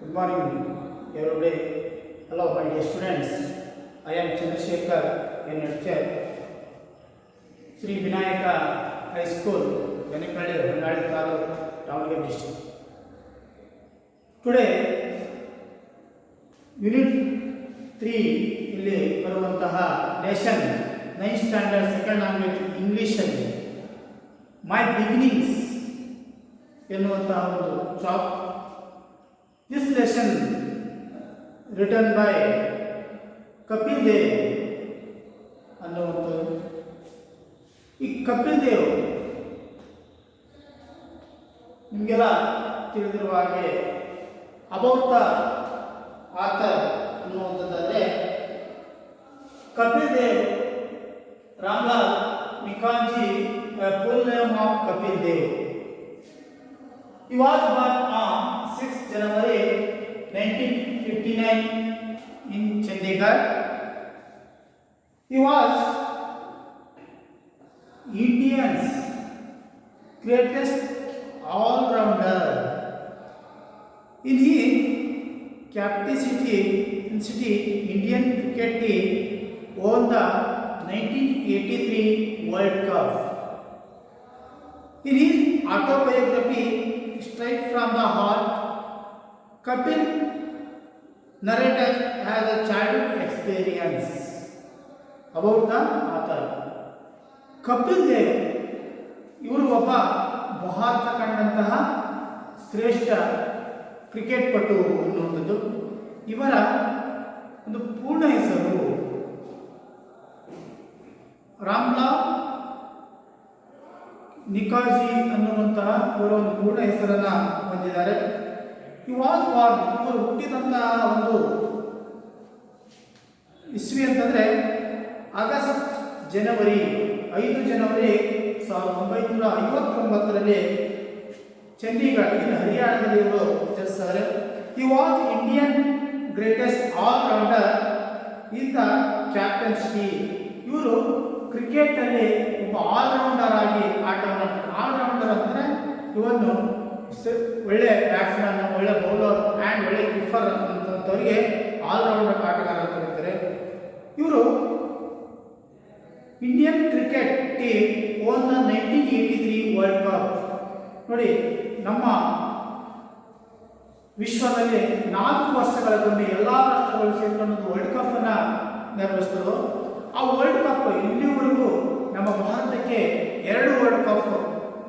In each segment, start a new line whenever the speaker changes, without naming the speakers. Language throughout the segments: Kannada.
Good morning, everybody. Hello, my dear students. I am Chandrasekhar, a lecturer, Sri Vinayaka High School, Venipalli, Honnadi Taluk, Davangere district. Today, Unit 3 ಇಲ್ಲಿ ಬರುವಂತಹ lesson 9th standard second language English ಅಲ್ಲಿ ಮೈ ಬಿಗಿನಿಂಗ್ಸ್ ಎನ್ನುವಂತಹ ಒಂದು ಚಾಪ್. This lesson written by Kapil Dev ಅನ್ನುವಂಥದ್ದು. ಈ ಕಪಿಲ್ ದೇವ್ ನಿಮಗೆಲ್ಲ ತಿಳಿದಿರುವ ಹಾಗೆ ಅಬೌಟ್ ದ ಆಥರ್ ಅನ್ನುವಂಥದ್ದೇ Kapil Dev Ramlal Nikhanj, full name of Kapil Dev. He was born on 6th January 1959 in Chandigarh. He was India's greatest all-rounder. In his capacity, Indian cricket team won the 1983 World Cup. In his autobiography, Straight from the Heart, Kapil narrated has a childhood experience about the author. Kapil Dev ಇವರು ಒಬ್ಬ ಭಾರತ ಕಂಡಂತಹ ಶ್ರೇಷ್ಠ ಕ್ರಿಕೆಟ್ ಪಟು ಅನ್ನುವಂಥದ್ದು. ಇವರ ಒಂದು ಪೂರ್ಣ ಹೆಸರು ರಾಮ್ಲಾಲ್ ನಿಖಾಂಜಿ ಅನ್ನುವಂತಹ ಇವರ ಒಂದು ಪೂರ್ಣ ಹೆಸರನ್ನ ಹೊಂದಿದ್ದಾರೆ. ಇವರು ಹುಟ್ಟಿದಂತಹ ಒಂದು ಇಸ್ವಿ ಅಂತಂದ್ರೆ ಆಗಸ್ಟ್ ಜನವರಿ 5 ಜನವರಿ 1959ರಲ್ಲಿ ಚಂಡೀಗಢ ಇಲ್ಲಿ ಹರಿಯಾಣದಲ್ಲಿ ಇವರು ಜನಿಸ್ತಾರೆ. He was Indian greatest all rounder in the captaincy. ಇವರು ಕ್ರಿಕೆಟ್ ಅಲ್ಲಿ ಒಬ್ಬ ಆಲ್ರೌಂಡರ್ ಆಗಿ ಆಟವನ್ನು ಆಲ್ರೌಂಡರ್ ಅಂದರೆ ಇವನ್ನು ಒಳ್ಳೆ ಬ್ಯಾಟ್ಸ್ಮನ್, ಒಳ್ಳೆ ಬೌಲರ್ ಆ್ಯಂಡ್ ಒಳ್ಳೆ ಕೀಪರ್ ಅಂತವರಿಗೆ ಆಲ್ರೌಂಡರ್ ಆಟಗಾರ ಅಂತ ಹೇಳ್ತಾರೆ. ಇವರು Indian cricket team own the 1983 world cup. ನೋಡಿ, ನಮ್ಮ ವಿಶ್ವದಲ್ಲಿ 4 ವರ್ಷಗಳಿಗೊಮ್ಮೆ ಎಲ್ಲ ರಾಷ್ಟ್ರಗಳು ಸೇರಿಕೊಂಡು ವರ್ಲ್ಡ್ ಕಪ್ ಅನ್ನ ನಿರ್ವಹಿಸಿದ್ರು. ಆ ವರ್ಲ್ಡ್ ಕಪ್ ಇಲ್ಲಿವರೆಗೂ ನಮ್ಮ ಭಾರತಕ್ಕೆ 2 ವರ್ಲ್ಡ್ ಕಪ್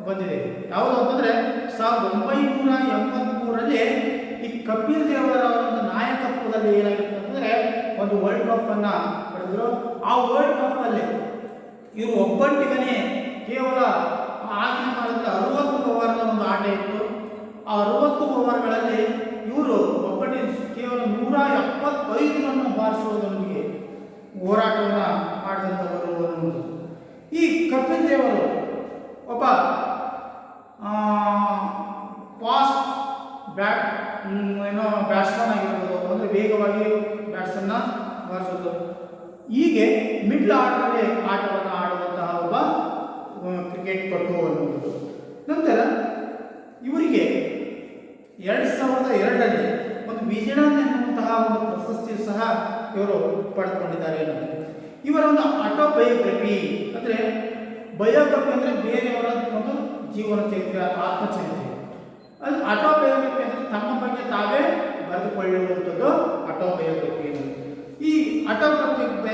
ಬಂದಿದೆ. ಯಾವುದು ಅಂತಂದ್ರೆ 1983ರಲ್ಲಿ ಈ ಕಪಿಲ್ ದೇವರ ಒಂದು ನಾಯಕತ್ವದಲ್ಲಿ ಏನಾಗಿತ್ತು ಅಂತಂದ್ರೆ ಒಂದು ವರ್ಲ್ಡ್ ಕಪ್ ಅನ್ನ ಪಡೆದ್ರು. ಆ ವರ್ಲ್ಡ್ ಕಪ್ ಅಲ್ಲಿ ಇವರು ಒಬ್ಬಟ್ಟಿಗನೇ ಕೇವಲ ಆಗಿನ ಕಾಲದಲ್ಲಿ 60 ಓವರ್ನ ಒಂದು ಆಟ ಇತ್ತು. ಆ 60 ಓವರ್ಗಳಲ್ಲಿ ಇವರು ಒಬ್ಬಟ್ಟಿ ಕೇವಲ 175 ರನ್ ಬಾರಿಸುವುದರೊಂದಿಗೆ ಹೋರಾಟವನ್ನು ಮಾಡಿದಂಥವರು ಅನ್ನುವುದು. ಈ ಕಪಿಲ್ ದೇವರು ಒಬ್ಬ ಫಾಸ್ಟ್ ಬ್ಯಾಟ್ಸ್ಮನ್ ಆಗಿರ್ಬೋದು, ಅಂದರೆ ವೇಗವಾಗಿ ಬ್ಯಾಟ್ಸನ್ನು ಬಾರಿಸೋದು. ಹೀಗೆ ಮಿಡ್ಲ್ ಆರ್ಡರ್ನಲ್ಲಿ ಆಟವನ್ನು ಆಡುವಂತಹ ಒಬ್ಬ ಕ್ರಿಕೆಟ್ ಪಟು ಅನ್ನುವುದು. ನಂತರ ಇವರಿಗೆ 2002ರಲ್ಲಿ ಒಂದು ವಿಜಯನ್ ಎನ್ನುವಂತಹ ಒಂದು ಪ್ರಶಸ್ತಿಯು ಸಹ ಇವರು ಪಡೆದುಕೊಂಡಿದ್ದಾರೆ. ಇವರ ಒಂದು ಆಟೋಬಯೋಗ್ರಫಿ ಅಂದರೆ ಬಯೋಗ್ರಫಿ ಅಂದರೆ ಬೇರೆಯವರ ಒಂದು ಜೀವನ ಚರಿತ್ರೆ, ಆತ್ಮಚರಿತ್ರೆ. ಅದು ಆಟೋಬಯೋಗ್ರಫಿ ಅಂದರೆ ತಮ್ಮ ಬಗ್ಗೆ ತಾವೇ ಬರೆದುಕೊಳ್ಳುವಂಥದ್ದು ಆಟೋಬಯೋಗ್ರಫಿ. ಈ ಆಟೋಬಯೋಗ್ರಫಿ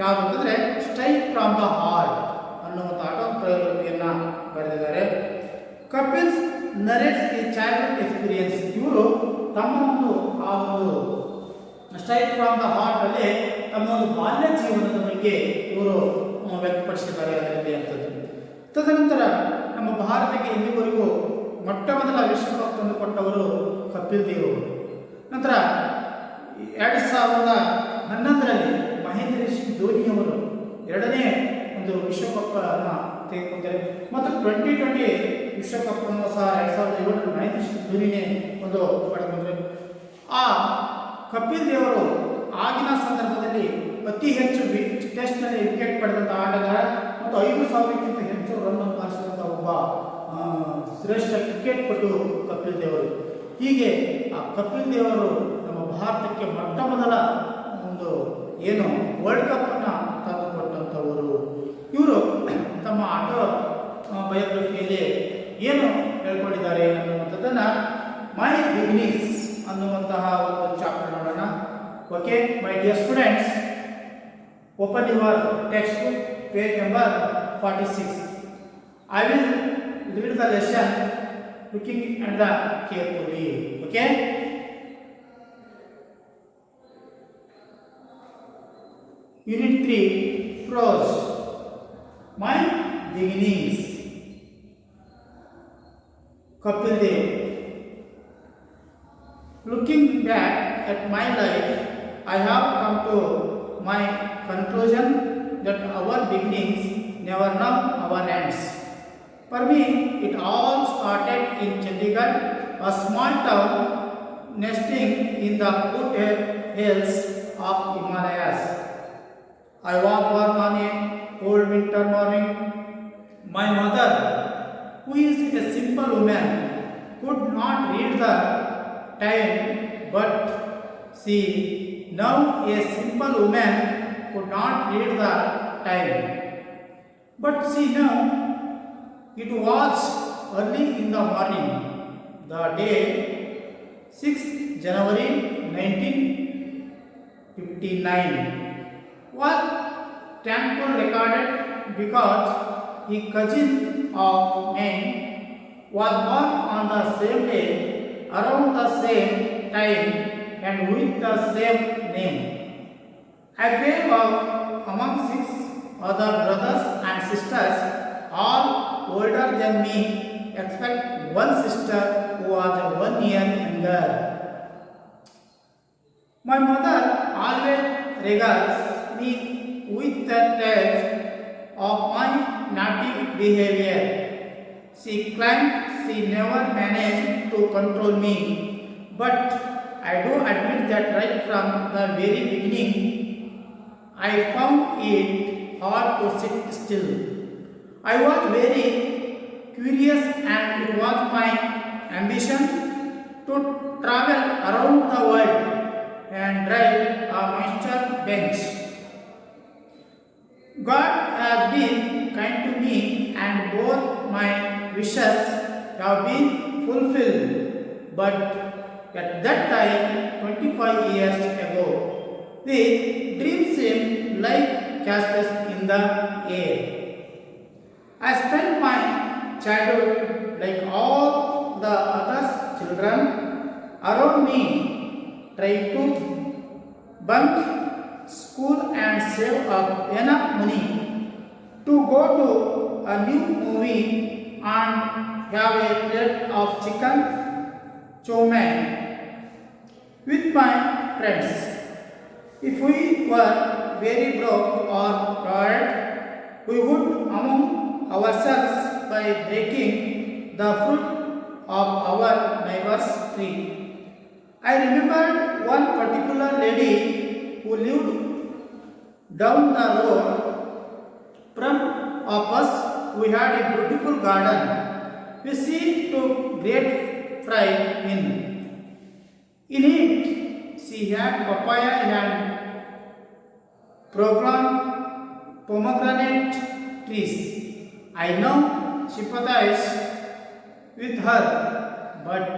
ಯಾವುದು ಅಂತಂದರೆ ಸ್ಟ್ರೈಟ್ ಫ್ರಾಮ್ ದ ಹಾರ್ಟ್ ಅನ್ನುವಂಥ ಆಟೋಬಯೋಗ್ರಫಿಯನ್ನು ಬರೆದಿದ್ದಾರೆ. Kapil narrates the childhood experience. ಇವರು ತಮ್ಮ ಒಂದು ಆ ಒಂದು ಸ್ಟ್ರೈಟ್ ಫ್ರಾಮ್ ದ ಹಾರ್ಟ್ ಅಲ್ಲಿ ತಮ್ಮ ಒಂದು ಬಾಲ್ಯ ಜೀವನದ ಬಗ್ಗೆ ಇವರು ವ್ಯಕ್ತಪಡಿಸಿದ್ದಾರೆ ಅದರಲ್ಲಿ ಅಂತದ್ದು. ತದನಂತರ ನಮ್ಮ ಭಾರತಕ್ಕೆ ಇಲ್ಲಿವರೆಗೂ ಮೊಟ್ಟ ಮೊದಲ ವಿಶ್ವಕಪ್ ತಂದು ಕೊಟ್ಟವರು ಕಪಿಲ್ ದೇವ್. ನಂತರ 2011ರಲ್ಲಿ ಮಹೇಂದ್ರ ಸಿಂಗ್ ಧೋನಿಯವರು 2ನೇ ಒಂದು ವಿಶ್ವಕಪ್ ಅನ್ನು ತೆಗೆದುಕೊಂಡರು. ಮತ್ತು 2020 ವಿಶ್ವಕಪ್ ಅನ್ನು ಸಹ 2007 ಮಹೇಂದ್ರ ಸಿಂಗ್ ಧೋನಿನೇ ಒಂದು ಪಡೆದುಕೊಂಡರು. ಆ ಕಪಿಲ್ ದೇವರು ಆಗಿನ ಸಂದರ್ಭದಲ್ಲಿ ಅತಿ ಹೆಚ್ಚು ಟೆಸ್ಟ್ನಲ್ಲಿ ವಿಕೆಟ್ ಪಡೆದಂಥ ಆಟಗಾರ ಮತ್ತು 5,000ಕ್ಕಿಂತ ಹೆಚ್ಚು ರನ್ ಬಾರಿಸಿದಂಥ ಒಬ್ಬ ಶ್ರೇಷ್ಠ ಕ್ರಿಕೆಟ್ ಪಟು ಕಪಿಲ್ ದೇವರು. ಹೀಗೆ ಆ ಕಪಿಲ್ ದೇವರು ನಮ್ಮ ಭಾರತಕ್ಕೆ ಮೊಟ್ಟ ಮೊದಲ ಒಂದು ಏನು ವರ್ಲ್ಡ್ ಕಪ್ಪನ್ನು ತಂದುಕೊಟ್ಟಂಥವರು. ಇವರು ತಮ್ಮ ಆಟೋ ಬಯೋಗ್ರಫಿಯಲ್ಲಿ ಏನು ಹೇಳ್ಕೊಂಡಿದ್ದಾರೆ ಅನ್ನುವಂಥದ್ದನ್ನು ಮೈ ಬಿಗಿನಿಂಗ್ಸ್ ಅನ್ನುವಂತಹ ಒಂದು ಚಾಪ್ಟರ್ ನೋಡೋಣ. Okay my dear students, open your text book, page number 46. I will read the lesson looking at the carefully. Okay. Unit 3, prose. My beginnings. Kapil Dev. Looking back at my life, I have come to my conclusion that our beginnings never know our ends. For me, it all started in Chandigarh, a small town nesting in the foothills of Himalayas. I was born on a cold winter morning. My mother, who is a simple woman, could not read the time, but see, now a simple woman could not read the time. But see now, it was early in the morning, the day 6th January 1959. Was Thankful recorded because a cousin of mine was born on the same day, around the same time, and with the same name. I grew up among 6 other brothers and sisters, all older than me, except one sister who was 1 year younger. My mother always regards me with the touch of my naughty behavior. She claimed she never managed to control me, but I do admit that right from the very beginning, I found it hard to sit still. I was very curious, and it was my ambition to travel around the world and drive a master bench. God has been kind to me, and both my wishes have been fulfilled. But at that time, 25 years ago, the dream seemed like castles in the air. I spent my childhood like all the other children around me, trying to bunk school and save up enough money to go to a new movie and have a plate of chicken chow mein with my friends. If we were very broke or tired, we would among ourselves by breaking the fruit of our neighbor's tree. I remembered one particular lady who lived down the road from us. We had a beautiful garden. We see took great pride in. In it, she had papaya and pomegranate trees. I now sympathize with her, but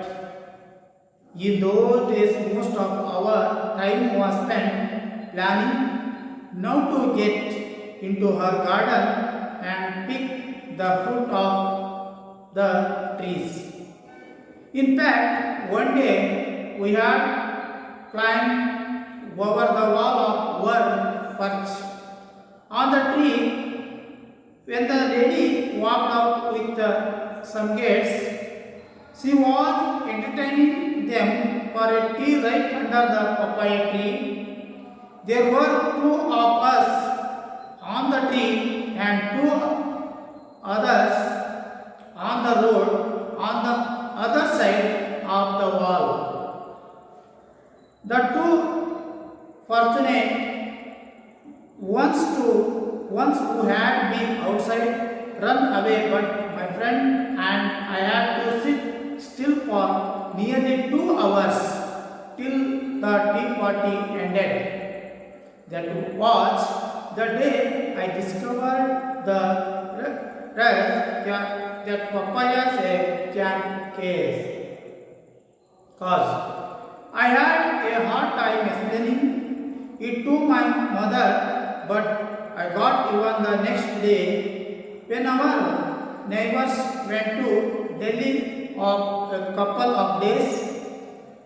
in those days most of our time was spent planning now to get into her garden and pick the fruit of the trees. In fact, one day we had climbed over the wall of one perch on the tree. When the lady walked out with some guests, she was entertaining them for a tea right under the papaya tree. There were 2 of us on the tree and 2 others on the road on the other side of the wall. The 2 fortunate ones who had been outside run away, but my friend and I had to sit still for nearly 2 hours till the tea party ended. That was the day I discovered the that papayas can cause. I had a hard time explaining it to my mother, but I got even the next day when our neighbors went to Delhi of a couple of days.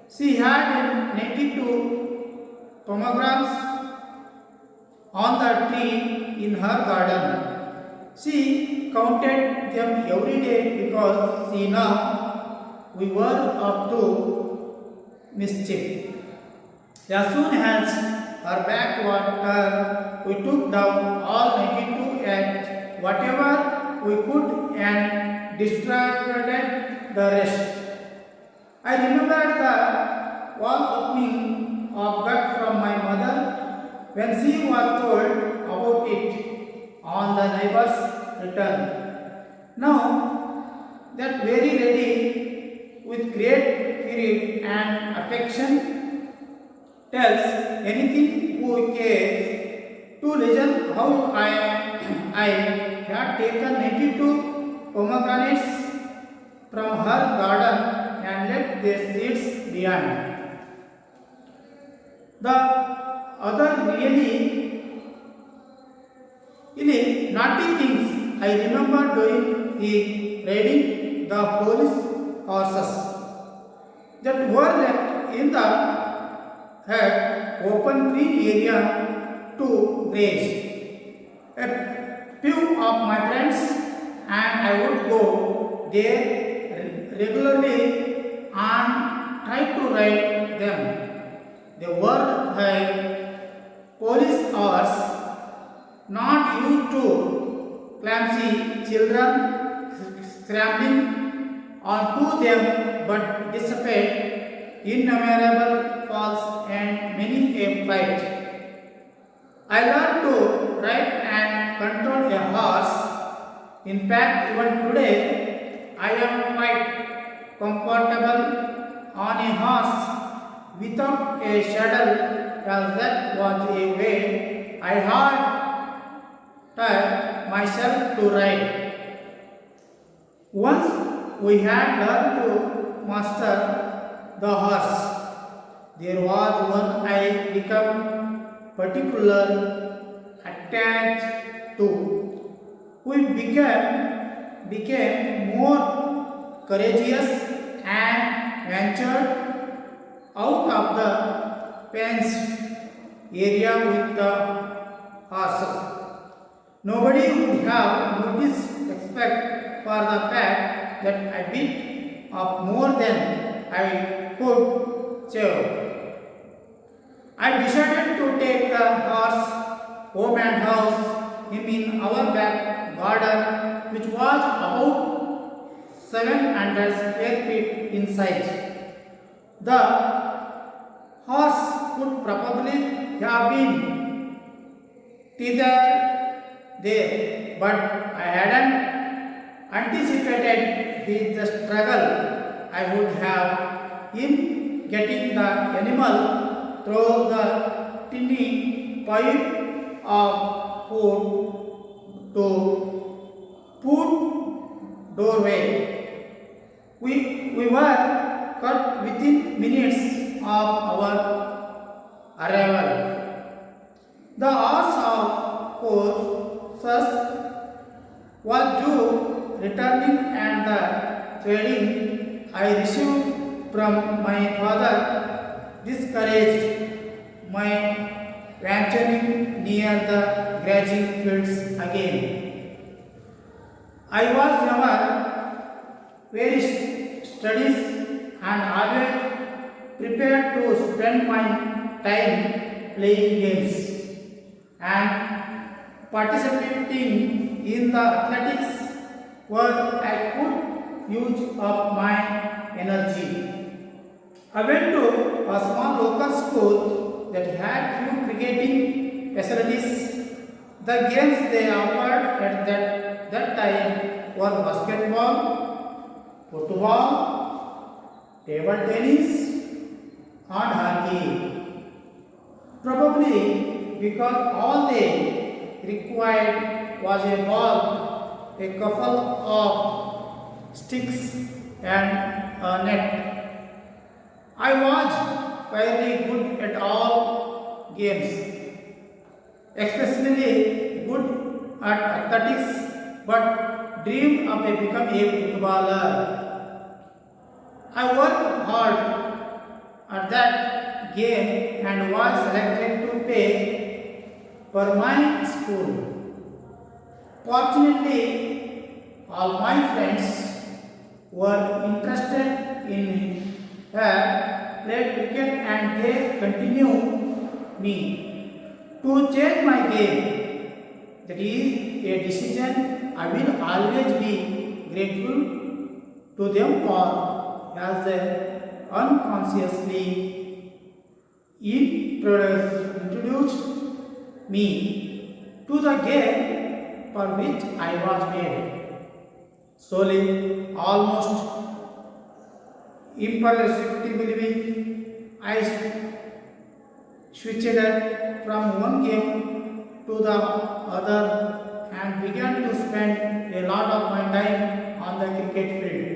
She had 92 pomegranates on the tree in her garden. She counted them every day because she knew we were up to mischief. As soon as her back was turned, we took down all 92 and whatever we could and distributed the rest. I remembered the wall opening of gut from my mother when she was told about it on the neighbor's return. Now, that very lady with great spirit and affection tells anything who cares to listen how I had taken 82 pomegranates from her garden and left their seeds behind. The other really naughty things I remember doing is riding the police horses that were left in the open green area to graze. A few of my friends and I would go there regularly and try to ride them. They were police horse, not used to clumsy children scrambling onto them, but dissipate innumerable falls and many a fight. I learned to ride and control a horse. In fact, even today, I am quite comfortable on a horse without a saddle, as that was a way I had taught myself to ride. Once we had learned to master the horse, there was one I became particularly attached to. We became more courageous and ventured out of the fenced area with the horses. Nobody would have noticed except for the fact that I bit up more than I could chew. I decided to take the horse home and house him in our back garden, which was about 700 square feet in size. The horse could probably have been tethered there, but I hadn't anticipated the struggle I would have in getting the animal through the tiny pipe of food to food doorway. We were cut within minutes of our arrival. The hours of courses was due returning and the trading I received from my father discouraged my venturing near the grazing fields again. I was never very studious and always prepared to spend my time playing games and participating in the athletics where I could use up my energy. I went to a small local school that had few cricketing facilities. The games they offered at that time were basketball, football, table tennis, and hockey. Probably because all they required was a ball, a couple of sticks, and a net. I was fairly good at all games, especially good at athletics, but dreamed of becoming a footballer. I worked hard at that game and was selected to play for my school. Fortunately, all my friends were interested in played cricket and they continued me to change my game. That is a decision I will always be grateful to them for, as they unconsciously introduced me to the game for which I was made. Slowly, almost imperceptibly, I switched from one game to the other and began to spend a lot of my time on the cricket field.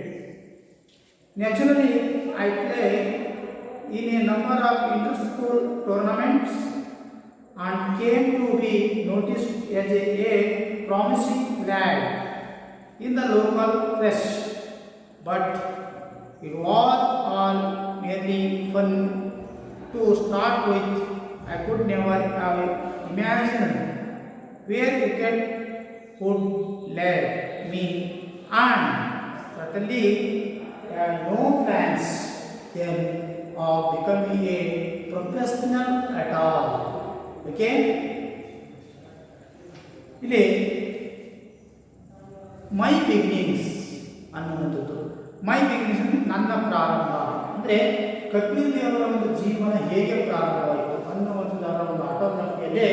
Naturally, I played in a number of inter-school tournaments and came to be noticed as a promising lad in the local press. But it was all merely fun to start with. I could never have imagined where cricket would lead me, and certainly no plans then of becoming a professional at all. Okay? ಇಲ್ಲಿ ಮೈ ಬಿಗಿನಿಂಗ್ಸ್ ಅನ್ನುವಂಥದ್ದು. ಮೈ ಬಿಗಿನಿಂಗ್ಸ್ ಅಂದರೆ ನನ್ನ ಪ್ರಾರಂಭ, ಅಂದರೆ ಕಪಿಲ್ ದೇವರ ಒಂದು ಜೀವನ ಹೇಗೆ ಪ್ರಾರಂಭವಾಯಿತು ಅನ್ನುವಂಥದ್ದು ಅವರ ಒಂದು ಆಟೋಗ್ರಾಫಿಯಲ್ಲೇ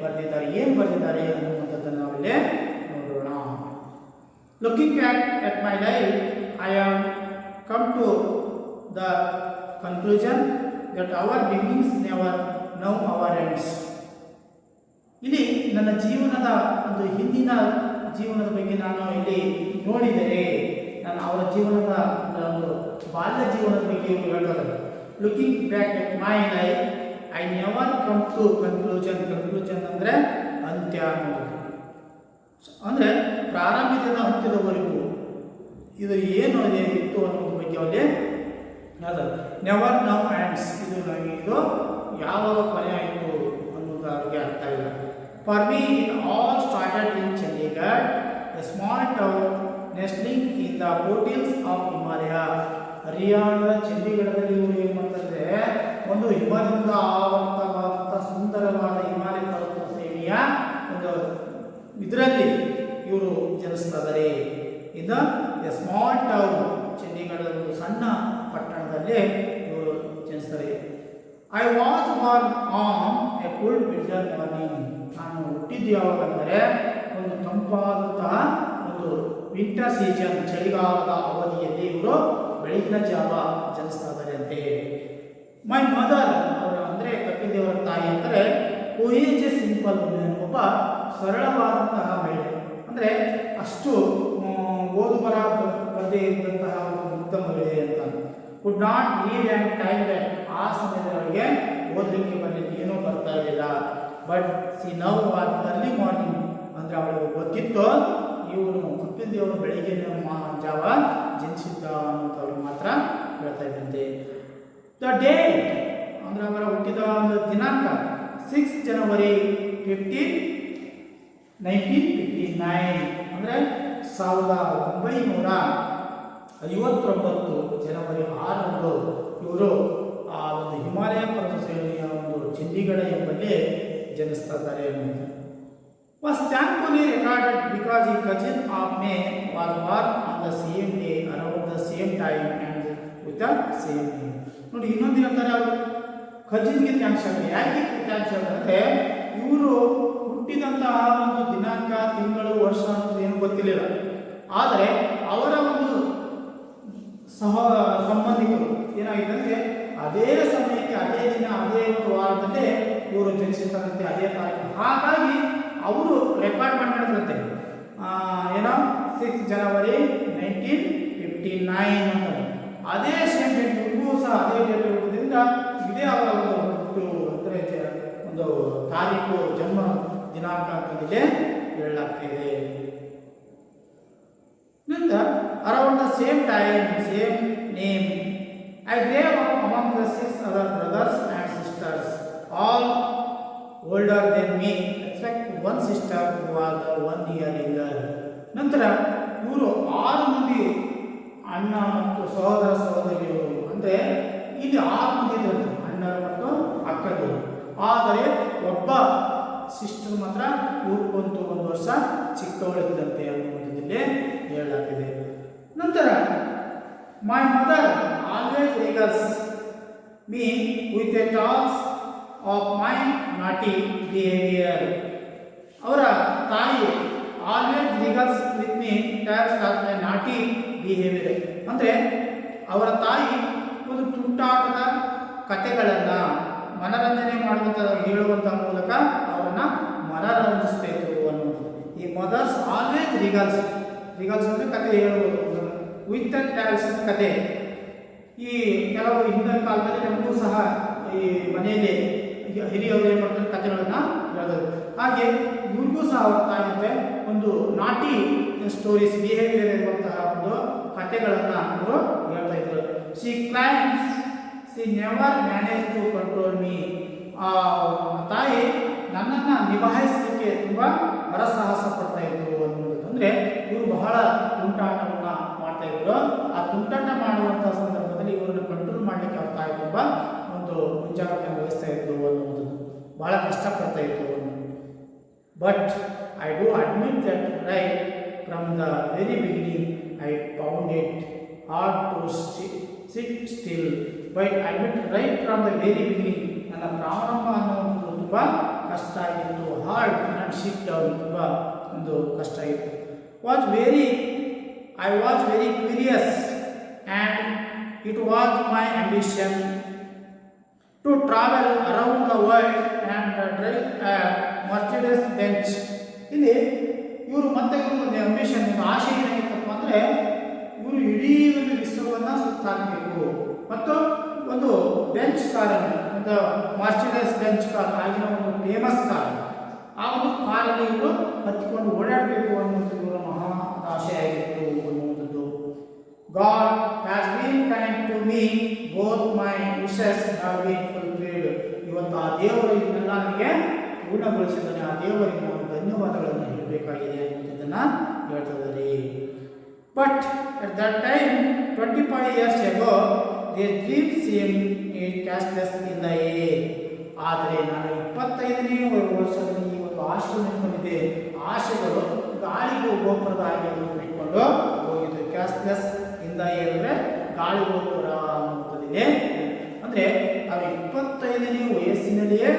ಬರೆದಿದ್ದಾರೆ. ಏನು ಬರೆದಿದ್ದಾರೆ ಅನ್ನುವಂಥದ್ದನ್ನು ನಾವಿಲ್ಲೇ ನೋಡೋಣ. Looking back at my life, I have come to the conclusion that our beginnings never know our ends. ಇಲ್ಲಿ ನನ್ನ ಜೀವನದ ಒಂದು ಹಿಂದಿನ ಜೀವನದ ಬಗ್ಗೆ ನಾನು ಇಲ್ಲಿ ನೋಡಿದರೆ, ನಾನು ಅವರ ಜೀವನದ ಒಂದು ಬಾಲ್ಯ ಜೀವನದ ಬಗ್ಗೆ ಹೇಳ್ತಾರೆ. Looking back at my life, I never come to conclusion. Conclusion ಅಂದರೆ ಅಂತ್ಯ ಅನ್ನೋದು, ಅಂದರೆ ಪ್ರಾರಂಭದಿಂದ ಅಂತ್ಯದವರೆಗೂ ಇದು ಏನು ಇತ್ತು ಅನ್ನೋದ್ರ ಬಗ್ಗೆ ಅವರಿಗೆ ಹೇಳ್ತಾರೆ. ನೆವರ್ ನೌ ಆ್ಯಂಡ್ಸ್, ಇದು ಯಾವಾಗ ಕೊನೆ ಆಯಿತು ಅನ್ನೋದು ಅವ್ರಿಗೆ ಅರ್ಥ ಇಲ್ಲ. For me, it all started in Chandigarh, a small town nestling in the foothills of Himalaya. ಹರಿಯಾಣದ ಚಂಡೀಗಢದಲ್ಲಿ ಇವರು ಏನು ಮಾಡ್ತಾರೆ, ಒಂದು ಹಿಮದಿಂದ ಆವೃತವಾದಂಥ ಸುಂದರವಾದ ಹಿಮಾಲಯ ಪರ್ವತ ಶ್ರೇಣಿಯ ಒಂದು ಇದರಲ್ಲಿ ಇವರು ಜನಿಸ್ತಾ ಇದ್ದಾರೆ. ಇದು ಎ ಸ್ಮಾಲ್ ಟೌನ್, ಚಂಡೀಗಢದ ಒಂದು ಸಣ್ಣ ಪಟ್ಟಣದಲ್ಲಿ ಇವರು ಜನಿಸ್ತಾರೆ. I was born on a cool winter morning. ನಾನು ಹುಟ್ಟಿದ್ದು ಯಾವಾಗ ಅಂದರೆ ಒಂದು ತಂಪಾದಂತಹ ಒಂದು ವಿಂಟರ್ ಸೀಸನ್, ಚಳಿಗಾಲದ ಅವಧಿಯಲ್ಲಿ ಇವರು ಬೆಳಗಿನ ಜಾವ ಜನಿಸ್ತಾ ಇದ್ದಾರೆ ಅಂತೆ. ಮೈ ಮದರ್ ಅವರು ಅಂದರೆ ಕಪಿಲ್ ದೇವರ ತಾಯಿ ಅಂದರೆ who is A simple women, ಒಬ್ಬ ಸರಳವಾದಂತಹ ಮಹಿಳೆ, ಅಂದರೆ ಅಷ್ಟು ಓದು ಬರ ಬರದೇ ಇದ್ದಂತಹ ಒಂದು ಮುಗ್ಧ ಮಹಿಳೆ ಅಂತ. Could not read and time that, ಆ ಸಮಯದವರೆಗೆ ಓದಲಿಕ್ಕೆ ಬರಲಿಕ್ಕೆ ಏನೂ ಬರ್ತಾ ಇರಲಿಲ್ಲ. But C now what early morning, ಅಂದರೆ ಅವಳಿಗೆ ಗೊತ್ತಿತ್ತು ಇವನು ಕಪಿಲ್ ದೇವರು ಬೆಳಿಗ್ಗೆ ಜಾವ ಜನಿಸಿದ್ದ ಅನ್ನೋದು ಅವ್ರಿಗೆ ಮಾತ್ರ ಹೇಳ್ತಾ ಇದ್ದಂತೆ. ದ ಡೇಟ್ ಅಂದರೆ ಅವರ ಹುಟ್ಟಿದ ಒಂದು ದಿನಾಂಕ 6 ಜನವರಿ 1959, ಅಂದರೆ 1959 ಜನವರಿ 6ರಂದು ಇವರು ಆ ಒಂದು ಹಿಮಾಲಯ ಪರ್ವತ ಶ್ರೇಣಿಯ ಒಂದು ಚಂಡೀಗಢ ಎಂಬಲ್ಲಿ ಜನಿಸ್ತಾ ಇದ್ದಾರೆ. Was thankfully recorded because a cousin of May was born on the same day, around the same time and with the same name. ನೋಡಿ, ಇನ್ನೊಂದು ಹೇಳ್ತಾರೆ ಅವರು ಕಜಿನ್ಗೆ ಥ್ಯಾಂಕ್ಸ್ ಹೇಳ್ತಾರೆ. ಯಾಕೆ ಥ್ಯಾಂಕ್ಸ್ ಹೇಳ್ತಾರೆ, ಇವರು ಹುಟ್ಟಿದಂತಹ ಒಂದು ದಿನಾಂಕ, ತಿಂಗಳು, ವರ್ಷ ಅನ್ನೋದು ಏನು ಗೊತ್ತಿರಲಿಲ್ಲ. ಆದರೆ ಅವರ ಒಂದು ಸಂಬಂಧಿಕರು ಏನಾಗಿದೆ ಅಂದರೆ ಅದೇ ಸಮಯಕ್ಕೆ ಅದೇ ದಿನ ಅದೇ ಒಂದು ವಾರದಲ್ಲೇ ಇವರು ಜನಿಸಿರ್ತಾರಂತೆ ಅದೇ ತಾರೀಕು. ಹಾಗಾಗಿ ಅವರು ರೆಕಾರ್ಡ್ ಮಾಡಿಬಿಡ್ತಾರಂತೆ ಏನೋ 6 ಜನವರಿ 1959 ಅಂತ. ಅದೇ ಸೇಮ್ ಡೇಟ್ ಇವ್ರಿಗೂ ಸಹ ಅದೇ ಡೇಟ್ ಇರುವುದರಿಂದ ಇದೇ ಅವರ ಒಂದು ಅಂದರೆ ಒಂದು ತಾರೀಕು ಜನ್ಮ ದಿನಾಂಕ ಅಂತ ಇಲ್ಲೇ ಹೇಳಲಾಗ್ತಿದೆ. ನಂತರ around the same time same name I grew up among the 6 other brothers and sisters, all older than me, except one sister who was 1 year younger. ನಂತರ ಇವರು 6 ಮಂದಿ ಅಣ್ಣ ಮತ್ತು ಸಹೋದರ ಸಹೋದರಿಯರು, ಅಂದರೆ ಇಲ್ಲಿ 6 ಮಂದಿ ಇದ್ದರು ಅಣ್ಣರು ಮತ್ತು ಅಕ್ಕರು. ಆದರೆ ಒಬ್ಬ ಸಿಸ್ಟರ್ ಮಾತ್ರ ಇವ್ರಿಗೊಂದು 1 ವರ್ಷ ಚಿಕ್ಕವಳಿದ್ದಂತೆ ಅನ್ನುವುದರಲ್ಲಿ ಹೇಳಲಾಗಿದೆ. ನಂತರ my mother always regals me with a talks of my naughty behavior. ಅವರ ತಾಯಿ always regals with me talks of my naughty behavior. ಅಂದರೆ ಅವರ ತಾಯಿ ಒಂದು ತುಂಟಾಟದ ಕಥೆಗಳನ್ನು ಮನರಂಜನೆ ಮಾಡುವಂಥ ಹೇಳುವಂಥ ಮೂಲಕ ಅವರನ್ನು ಮನರಂಜಿಸ್ತಾ ಇದ್ರು ಅನ್ನೋದು. ಈ ಮದರ್ಸ್ ಆಲ್ವೇಸ್ ರಿಗಲ್ಸ್ ಅಂದರೆ ಕಥೆ ಹೇಳುವುದು, ವಿತ್ ಅಂಡ್ ಟ್ಯಾಲ್ಸ್ ಕತೆ. ಈ ಕೆಲವು ಹಿಂದಿನ ಕಾಲದಲ್ಲಿ ನಮಗೂ ಸಹ ಈ ಮನೆಯಲ್ಲಿ ಹಿರಿಯವರು ಏನು ಮಾಡ್ತಾರೆ ಕಥೆಗಳನ್ನು ಹೇಳೋದು. ಹಾಗೆ ಇವ್ರಿಗೂ ಸಹ ಅವ್ರ ತಾಯಿಯಂತೆ ಒಂದು ನಾಟಿ ಸ್ಟೋರೀಸ್ ಬಿಹೇವಿಯರ್ ಇರುವಂತಹ ಒಂದು ಕಥೆಗಳನ್ನು ಅವರು ಹೇಳ್ತಾ ಇದ್ರು. She claims she never manage to control me. ಆ ತಾಯಿ ನನ್ನನ್ನು ನಿಭಾಯಿಸಲಿಕ್ಕೆ ತುಂಬ ಹರಸಾಹಸ ಪಡ್ತಾ ಇದ್ರು ಅನ್ನೋದು. ಅಂದರೆ ಇವರು ಬಹಳ ತುಂಟಾಟವನ್ನು ಮಾಡ್ತಾ ಇದ್ರು. ಆ ತುಂಟಾಟ ಮಾಡುವಂಥ ಸಂದರ್ಭದಲ್ಲಿ ಇವರನ್ನು ಕಂಟ್ರೋಲ್ ಮಾಡಲಿಕ್ಕೆ ಅವ್ರ ತಾಯಿ ತುಂಬ ಒಂದು ಮುಂಜಾಗ್ರತೆ ವಹಿಸ್ತಾ ಇದ್ರು ಅನ್ನೋದು, ಬಹಳ ಕಷ್ಟಪಡ್ತಾ ಇತ್ತು. But I do admit that right from the very beginning I found it hard to sit still. But admit right from the very beginning, ನನ್ನ ಪ್ರಾರಂಭ ಅನ್ನುವಂಥದ್ದು ತುಂಬ ಕಷ್ಟ ಆಗಿತ್ತು. ಹಾರ್ಡ್ ಆ್ಯಂಡ್ ಸಿಟ್ ಡೌನ್, ತುಂಬ ಒಂದು ಕಷ್ಟ ಇತ್ತು. I was very curious and it was my ambition to travel around the world and drive a Mercedes Benz. ಇಲ್ಲಿ ಇವರು ಮತ್ತೆ ಒಂದು ಅಂಬಿಷನ್, ಒಂದು ಆಶೆ ಏನಾಗಿತ್ತಪ್ಪ ಅಂದರೆ ಇವರು ಇಡೀ ಒಂದು ವಿಶ್ವವನ್ನು ಸುತ್ತಾಕಬೇಕು ಮತ್ತು ಒಂದು ಬೆಂಚ್ ಕಾರನ್ನು, ಒಂದು ಮರ್ಸಿಡೀಸ್ ಬೆಂಚ್ ಕಾರ್ ಆಗಿನ ಒಂದು ಫೇಮಸ್ ಕಾರ್, ಆ ಒಂದು ಕಾರಲ್ಲಿ ಇವರು ಹತ್ತಿಕೊಂಡು ಓಡಾಡಬೇಕು ಅನ್ನೋದು ಇವರ ಮಹಾ ಆಶೆ ಆಗಿತ್ತು ಅನ್ನುವಂಥದ್ದು. God has been kind to me, both my wishes have been fulfilled. ಇವತ್ತು ಆ ದೇವರು ಇದನ್ನೆಲ್ಲ ನನಗೆ ಪೂರ್ಣಗೊಳಿಸಿದ್ದಾನೆ, ಆ ದೇವರಿಗೆ ನಾವು ಧನ್ಯವಾದಗಳನ್ನು ಹೇಳಬೇಕಾಗಿದೆ ಅನ್ನೋದನ್ನು ಹೇಳ್ತಿದ್ದಾರೆ. But at that time 25 years ago their dreams seemed cashless in the air. ಆದರೆ ನಾನು 25ನೇ ವರ್ಷದಲ್ಲಿ ಈ ಒಂದು ಆಶೆ ನೆನ್ಕೊಂಡಿದ್ದೆ, ಆಶೆಗಳು ಗಾಳಿಗೂ ಗೋಪುರದ ಹಾಗೆ ಇಟ್ಕೊಂಡು ಹೋಗಿದ್ದು. ಕ್ಯಾಶ್ಲೆಸ್ ಇಂದ ಏನಂದರೆ ಗಾಳಿ ಗೋಪುರ ಅನ್ನುವಂಥದ್ದಿದೆ. ಅಂದರೆ ಅವರು 25ನೇ ವಯಸ್ಸಿನಲ್ಲಿಯೇ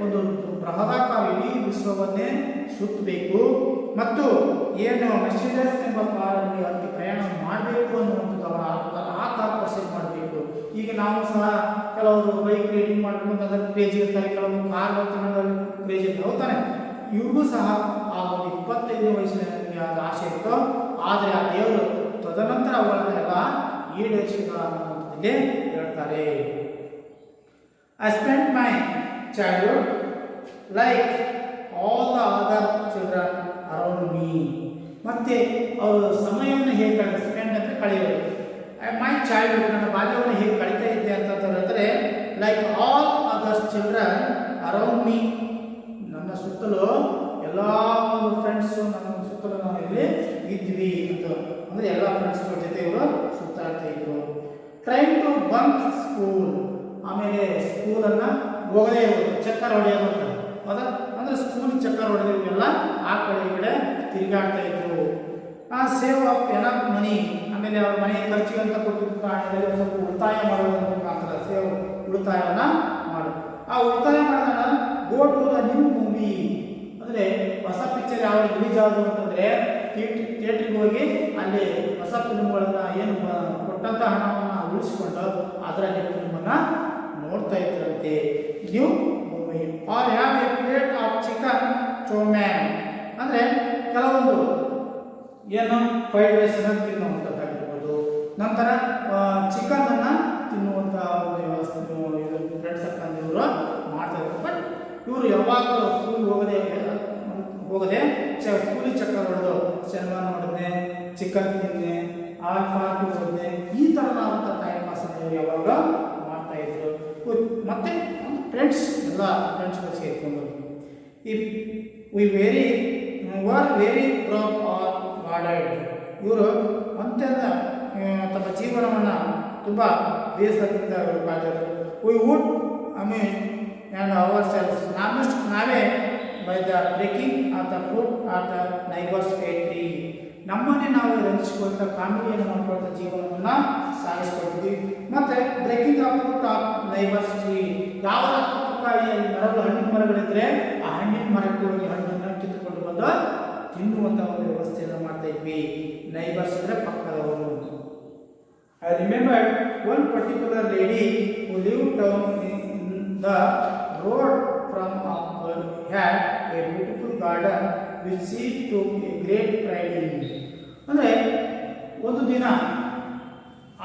ಒಂದು ಬೃಹದಾಕಾರ ಇಡೀ ವಿಶ್ವವನ್ನೇ ಸುತ್ತಬೇಕು ಮತ್ತು ಏನು ಮೆರ್ಸಿಡಿಸ್ ಎಂಬ ಕಾರಲ್ಲಿ ಅದಕ್ಕೆ ಪ್ರಯಾಣ ಮಾಡಬೇಕು ಅನ್ನುವಂಥದ್ದು ಅವರ ಆಕಾಂಕ್ಷೆ ಮಾಡಬೇಕು. ಈಗ ನಾವು ಸಹ ಕೆಲವರು ಬೈಕ್ ರೈಡಿಂಗ್ ಮಾಡ್ಕೊಂಡು ಅದಕ್ಕೆ ಕ್ರೇಜ್ ಇರ್ತಾರೆ, ಕೆಲವರು ಕಾರ್ ತಗೊಂಡು ಕ್ರೇಜ್ ಇರ್ತಾರೆ, ಹೋಗ್ತಾನೆ. ಇವ್ರಿಗೂ ಸಹ ಆ ಒಂದು 25ನೇ ವಯಸ್ಸಿನಲ್ಲಿ ಅದು ಆಸೆ ಇತ್ತು. ಆದರೆ ಆ ದೇವರು ತದನಂತರ ಅವುಗಳನ್ನೆಲ್ಲ ಈಡೇರಿಸಿದ ಅನ್ನುವಂಥದ್ದೇ ಹೇಳ್ತಾರೆ. I spent my childhood like all the other children around me. ಮತ್ತೆ ಅವರು ಸಮಯವನ್ನು ಹೇಗೆ ಸ್ಪೆಂಡ್ ಅಂದರೆ ಕಳೆಯೋದು. ಮೈ ಚೈಲ್ಡ್ಹುಡ್, ನನ್ನ ಬಾಲ್ಯವನ್ನು ಹೇಗೆ ಕಳೀತಾ ಇದ್ದೆ ಅಂತ ಹೇಳಿದ್ರೆ like all others children around me, ನನ್ನ ಸುತ್ತಲೂ ಎಲ್ಲ ಒಂದು ಫ್ರೆಂಡ್ಸು ನನ್ನ ಸುತ್ತಲೂ ನಾವು ಇಲ್ಲಿ ಇದ್ವಿ ಅಂತ. ಅಂದರೆ ಎಲ್ಲ ಫ್ರೆಂಡ್ಸ್ಗಳ ಜೊತೆ ಇವರು ಸುತ್ತಾಡ್ತಾ ಇದ್ರು. ಟ್ರೈನ್ ಟು ಬಂಕ್ ಸ್ಕೂಲ್, ಆಮೇಲೆ ಸ್ಕೂಲನ್ನು ಹೋಗದೇ ಇರೋದು, ಚಕ್ಕರ್ ಹೊಡೆಯೋದು ಅಂತ. ಹೌದಾ? ಅಂದರೆ ಸ್ಕೂಲ್ ಚಕ್ಕರ್ ಹೊಡೆದಿರೋಲ್ಲ, ಆ ಕಡೆ ಈ ಕಡೆ ತಿರುಗಾಡ್ತಾ ಇದ್ರು. ಸೇವ್ ಆಫ್ ಎನಫ್ ಮನಿ, ಆಮೇಲೆ ಅವ್ರ ಮನೆ ಖರ್ಚಿಗೆ ಅಂತ ಕೊಟ್ಟಿದ್ದ ಹಣದಲ್ಲಿ ಸ್ವಲ್ಪ ಉಳಿತಾಯ ಮಾಡೋದ್ರ ಮುಖಾಂತರ ಉಳಿತಾಯವನ್ನು ಮಾಡು. ಆ ಉಳಿತಾಯ ಮಾಡಿದಾಗ go to the new movie, ಅಂದರೆ ಹೊಸ ಪಿಕ್ಚರ್ ಯಾವ ರಿಲೀಸ್ ಆಗೋದು ಅಂತಂದರೆ ಥಿಯೇಟ್ರಿಗೆ ಹೋಗಿ ಅಲ್ಲಿ ಹೊಸ ಫಿಲ್ಮ್ಗಳನ್ನು ಏನು ಕೊಟ್ಟಂಥ ಹಣವನ್ನು ಉಳಿಸಿಕೊಂಡು ಅದರಲ್ಲಿ ಫಿಲ್ಮನ್ನು ನೋಡ್ತಾ ಇದ್ರಂತೆ. New movie or have a plate of chicken chow mein ಅಂದರೆ ಕೆಲವೊಂದು ಏನು ಫ್ರೈಡ್ ರೈಸನ್ನು ತಿನ್ನುವಂಥದ್ದಾಗಿರ್ಬೋದು, ನಂತರ ಚಿಕನನ್ನು ತಿನ್ನುವಂಥ ಒಂದು ವ್ಯವಸ್ಥೆ ಫ್ರೆಂಡ್ಸ್ ಅಕ್ಕಂದು ಇವರು ಮಾಡ್ತಾ ಇದ್ರು. ಬಟ್ ಇವರು ಯಾವಾಗಲೂ ಸ್ಕೂಲ್ಗೆ ಹೋಗದೆ ಸ್ಕೂಲಿಗೆ ಚಕ್ಕರ್ ಹೊಡೆದು ಸಿನಿಮಾ ನೋಡಿದ್ನೆ, ಚಿಕನ್ ತಿಂದೆ, ಆ ಪಾರ್ಕಿಗೆ ಹೋದೆ, ಈ ಥರನಾದಂಥ ಟೈಮ್ ಪಾಸನ್ನು ಇವರು ಯಾವಾಗ ಮಾಡ್ತಾ ಇದ್ರು. ಮತ್ತು ಫ್ರೆಂಡ್ಸ್ ಎಲ್ಲ ಫ್ರೆಂಡ್ಸ್ಗಳು ಸೇರ್ಕೊಂಡು were very proper guarded. ಇವರು ಅಂತ್ಯದ ತಮ್ಮ ಜೀವನವನ್ನು ತುಂಬ ಬೇಸರದಿಂದ ಇವರು ಕಾಯ್ತಾರೆ. We would and ourselves ನಾವೇ by the breaking of the food of the neighbours tree ನಮ್ಮನ್ನೇ ನಾವು ರಂಜಿಸ್ಕೊಳ್ತಾ ಕಾಮಿಡಿಯನ್ನು ಮಾಡ್ಕೊಳ್ತಾ ಜೀವನವನ್ನು ಸಾಗಿಸ್ಕೊಳ್ತೀವಿ. ಮತ್ತು breaking of food of neighbours tree ಯಾವ ಮರಗಳು ಹಣ್ಣಿನ ಮರಗಳಿದ್ದರೆ ಆ ಹಣ್ಣಿನ ಮರಕ್ಕೆ ಹೋಗಿ ಹಣ್ಣನ್ನು ಕಿತ್ತುಕೊಂಡು ಬಂದು ತಿನ್ನುವಂಥ ಒಂದು ವ್ಯವಸ್ಥೆಯನ್ನು ಮಾಡ್ತಾ ಇದ್ವಿ. ನೈಬರ್ಸ್ ಅಂದರೆ ಪಕ್ಕದವರು. I remember one particular lady who lived down in the road from our had a beautiful garden which she took a great pride in. ಅಂದರೆ ಒಂದು ದಿನ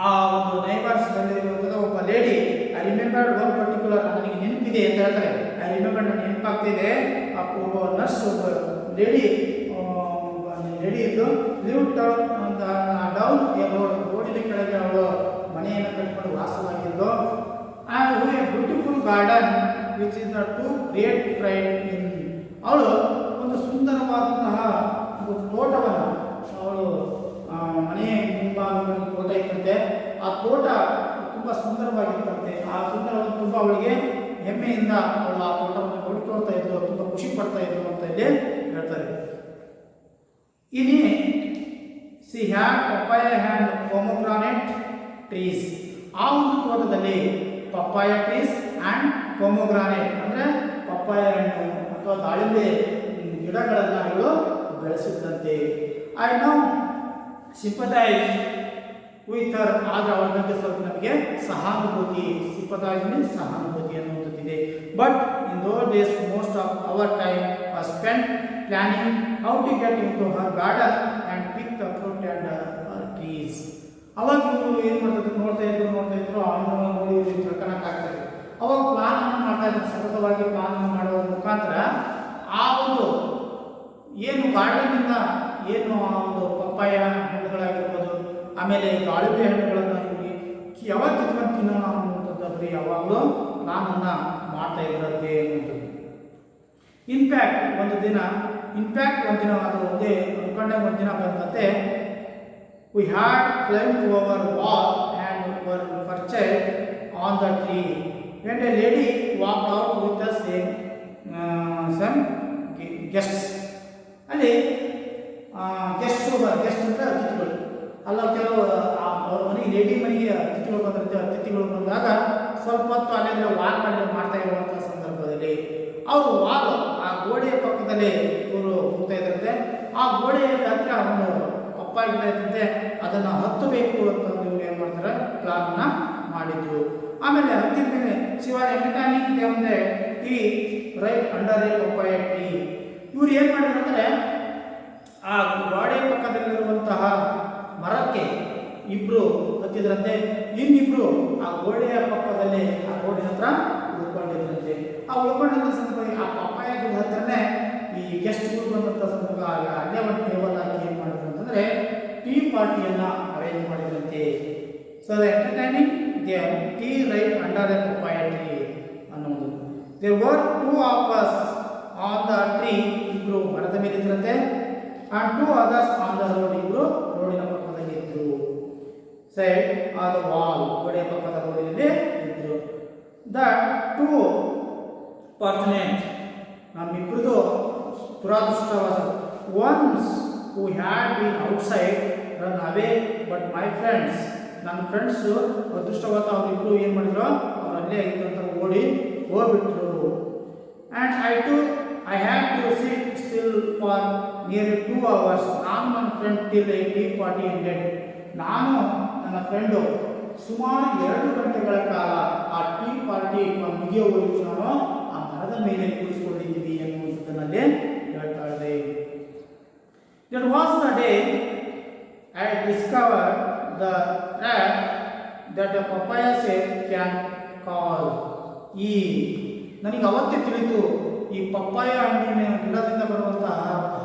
ಆ ಒಂದು ನೈಬರ್ಸ್ನಲ್ಲಿ ಒಬ್ಬ lady, I remember one particular, ನನಗೆ ನೆನಪಿದೆ ಅಂತ ಹೇಳ್ತಾರೆ. ಐ ರಿಮೆಂಬರ್ ನನಗೆ ನೆನಪಾಗ್ತಿದೆ. ಒಬ್ಬ ನರ್ಸ್, ಒಬ್ಬ ಲೇಡಿ ಇದ್ದು ಲಿವ್ ಡೌನ್ ಎ ರೋಡಿನ ಕೆಳಗೆ ಅವಳು ಮನೆಯನ್ನು ಕಟ್ಕೊಂಡು ವಾಸವಾಗಿದ್ದು. And a beautiful garden which is the to great fried in. ಅವಳು ಒಂದು ಸುಂದರವಾದಂತಹ ಒಂದು ತೋಟವನ್ನು, ಅವಳು ಮನೆಯ ಮುಂಭಾಗದಲ್ಲಿ ತೋಟ ಇತ್ತಂತೆ. ಆ ತೋಟ ತುಂಬ ಸುಂದರವಾಗಿರ್ತಂತೆ. ಆ ಸುಂದರವಾದ ತುಂಬ ಅವಳಿಗೆ ಹೆಮ್ಮೆಯಿಂದ ಅವಳು ಆ ತೋಟವನ್ನು ನೋಡ್ಕೊಳ್ತಾ ಇದ್ಲು, ತುಂಬ ಖುಷಿ ಪಡ್ತಾ ಇದ್ಲು ಅಂತ ಇಲ್ಲಿ ಹೇಳ್ತಾರೆ. ಇಲ್ಲಿ she had papaya and pomegranate trees. ಆ ಒಂದು ತೋಟದಲ್ಲಿ ಪಪ್ಪಾಯ ಟ್ರೀಸ್ ಆ್ಯಂಡ್ ಪೊಮೊಗ್ರಾನೆಟ್ ಅಂದರೆ ಪಪ್ಪಾಯ ಹಣ್ಣು ಅಥವಾ ದಾಳಿಂಬೆ ಗಿಡಗಳನ್ನು ಇವಳು ಬೆಳೆಸಿದ್ದಂತೆ. I know sympathise with her. ಆದರೆ ಅವಳ ಬಗ್ಗೆ ಸ್ವಲ್ಪ ನಮಗೆ ಸಹಾನುಭೂತಿ, ಸಿಂಪಥೈಸ್ ಮೀನ್ಸ್ ಸಹಾನುಭೂತಿ ಅನ್ನುವಂಥದ್ದಿದೆ. But in those days most of our time was spent planning how to get into her garden and pick the fruit and trees. ಅವಾಗ ಇವರು ಏನು ನೋಡ್ತಾ ಇದ್ರು ಹಣ್ಣನ್ನು ನೋಡಿ ತಿಳ್ಕೊಳಕ್ಕಾಗ್ತದೆ. ಅವಾಗ ಪ್ಲಾನನ್ನು ಮಾಡ್ತಾ ಇದ್ರು, ಸತತವಾಗಿ ಪ್ಲಾನನ್ನು ಮಾಡುವ ಮುಖಾಂತರ ಆ ಒಂದು ಏನು ಗಾರ್ಡನ್ನಿಂದ ಏನು ಆ ಒಂದು ಪಪ್ಪಾಯ ಹಣ್ಣುಗಳಾಗಿರ್ಬೋದು, ಆಮೇಲೆ ದಾಳಿಂಬೆ ಹಣ್ಣುಗಳನ್ನು ಯಾವಾಗ ಕಿತ್ಕೊಂಡು ತಿನ್ನೋಣ ಅನ್ನುವಂಥದ್ದು ಯಾವಾಗಲೂ ಪ್ಲಾನನ್ನು ಮಾಡ್ತಾ ಇದ್ರಂತೆ ಅನ್ನುವಂಥದ್ದು. ಇನ್ಫ್ಯಾಕ್ಟ್ ಒಂದು ದಿನ ಅದು ಒಂದೇ ಅನ್ಕೊಂಡಾಗ ಒಂದು ದಿನ ಬಂದಂತೆ, we had climb over wall and were perched on the tree when a lady walk out with the some guests. ಅಲ್ಲಿ ಗೆಸ್ಟ್ ಅಂದರೆ ಅತಿಥಿಗಳು ಅಲ್ಲ, ಕೆಲವು ಅವ್ರ ಮನೆಗೆ ಲೇಡಿ ಮನೆಗೆ ಅತಿಥಿಗಳು ಬಂದಾಗ ಸ್ವಲ್ಪ ಹೊತ್ತು ಅಲ್ಲೆಲ್ಲ ವಾಕ್ ಮಾಡ್ತಾ ಇರುವಂಥ ಸಂದರ್ಭದಲ್ಲಿ ಅವರು ಆ ಗೋಡೆಯ ಪಕ್ಕದಲ್ಲಿ ಇವರು ಹೋಗ್ತಾ ಇದ್ರಂತೆ. ಆ ಗೋಡೆಯ ಹತ್ರ ಒಂದು ಪಪ್ಪಾಯ ಗಿಡ ಇರ್ತಂತೆ, ಅದನ್ನು ಹತ್ತಬೇಕು ಅಂತ ಇವರು ಏನು ಮಾಡ್ತಾರೆ, ಪ್ಲಾನ್ನ ಮಾಡಿದ್ರು. ಆಮೇಲೆ ಹತ್ತಿದ ಮೇಲೆ ಶಿವಾಯ ಎಂಟರ್ಟೈನಿಂಗ್ ಅಂದರೆ tea right under a papaya tree. ಇವ್ರು ಏನು ಮಾಡಿದ್ರು ಅಂದರೆ ಆ ಗೋಡೆಯ ಪಕ್ಕದಲ್ಲಿರುವಂತಹ ಮರಕ್ಕೆ ಇಬ್ಬರು ಹತ್ತಿದ್ರಂತೆ, ಇನ್ನಿಬ್ಬರು ಆ ಗೋಡೆಯ ಪಕ್ಕದಲ್ಲಿ ಆ ಗೋಡೆಯ ಹತ್ರ ಉಳ್ಕೊಂಡಿದ್ರಂತೆ. ಆ ಉಳ್ಕೊಂಡಂಥ ಸಂದರ್ಭದಲ್ಲಿ ಆ ಪಪ್ಪಾಯ ಗಿಡದ ಹತ್ರನೇ ಈ ಗೆಸ್ಟ್ಗಳು ಬಂದಂಥ ಸಂದರ್ಭ ಅಲ್ಲೇ ಒಂದು ಟೇಬಲ್ ಹಾಕಿ ಏನು ಮಾಡಿದ್ರು ಅಂತಂದರೆ ಟೀ ಪಾರ್ಟಿಯನ್ನು ಅರೇಂಜ್ ಮಾಡಿದ್ರಂತೆ. So the entertaining they tea right under a papaya tree ಅನ್ನೋದು. There were two of us on the tree, ಇಬ್ಬರು ಮರದ ಮೇಲೆ ಇದ್ರಂತೆ. And two others on the road, ಇಬ್ಬರು ರೋಡಿನ ಪಕ್ಕದಲ್ಲಿ ಇದ್ದರು. ಸೈಡ್ ಆನ್ ದ ವಾಲ್, ಗೋಡೆಯ ಪಕ್ಕದ ರೋಡಿನಲ್ಲಿ ಇದ್ದರು. ದ ಟೂ ಫಾರ್ಚುನೇಟ್, ನಮ್ಮಿಬ್ಬರದು ದುರಾದೃಷ್ಟವಾದ. Ones who had been outside run away, but my friends, ನನ್ನ ಫ್ರೆಂಡ್ಸು ಅದೃಷ್ಟವಾದ ಅವರಿಬ್ಬರು ಏನು ಮಾಡಿದ್ರು, ಅವ್ರು ಅಲ್ಲೇ ಆಗಿದ್ದಂತ ಹೋಗ್ಬಿಟ್ರು. And I had to sit still for nearly 2 hours. ನಾನು ನನ್ನ friend till a tea party ended. ನಾನು ನನ್ನ ಫ್ರೆಂಡು ಸುಮಾರು 2 ಗಂಟೆಗಳ ಕಾಲ ಆ ಟೀ ಪಾರ್ಟಿ ಮುಗಿಯುವವರೆಗೂ ನಾನು ಆ ಮರದ ಮೇಲೆ ಕುಳಿತುಕೊಂಡಿದ್ದೀವಿ ಎನ್ನುವುದನ್ನಲ್ಲಿ ಹೇಳ್ತಾ ಇದೆ. That was the day I discovered the rat that the papaya seed can cause. ಈ ನನಗೆ ಅವತ್ತೇ ತಿಳಿತು ಈ ಪಪ್ಪಾಯ ಹಣ್ಣಿನ ಗಿಡದಿಂದ ಬರುವಂತಹ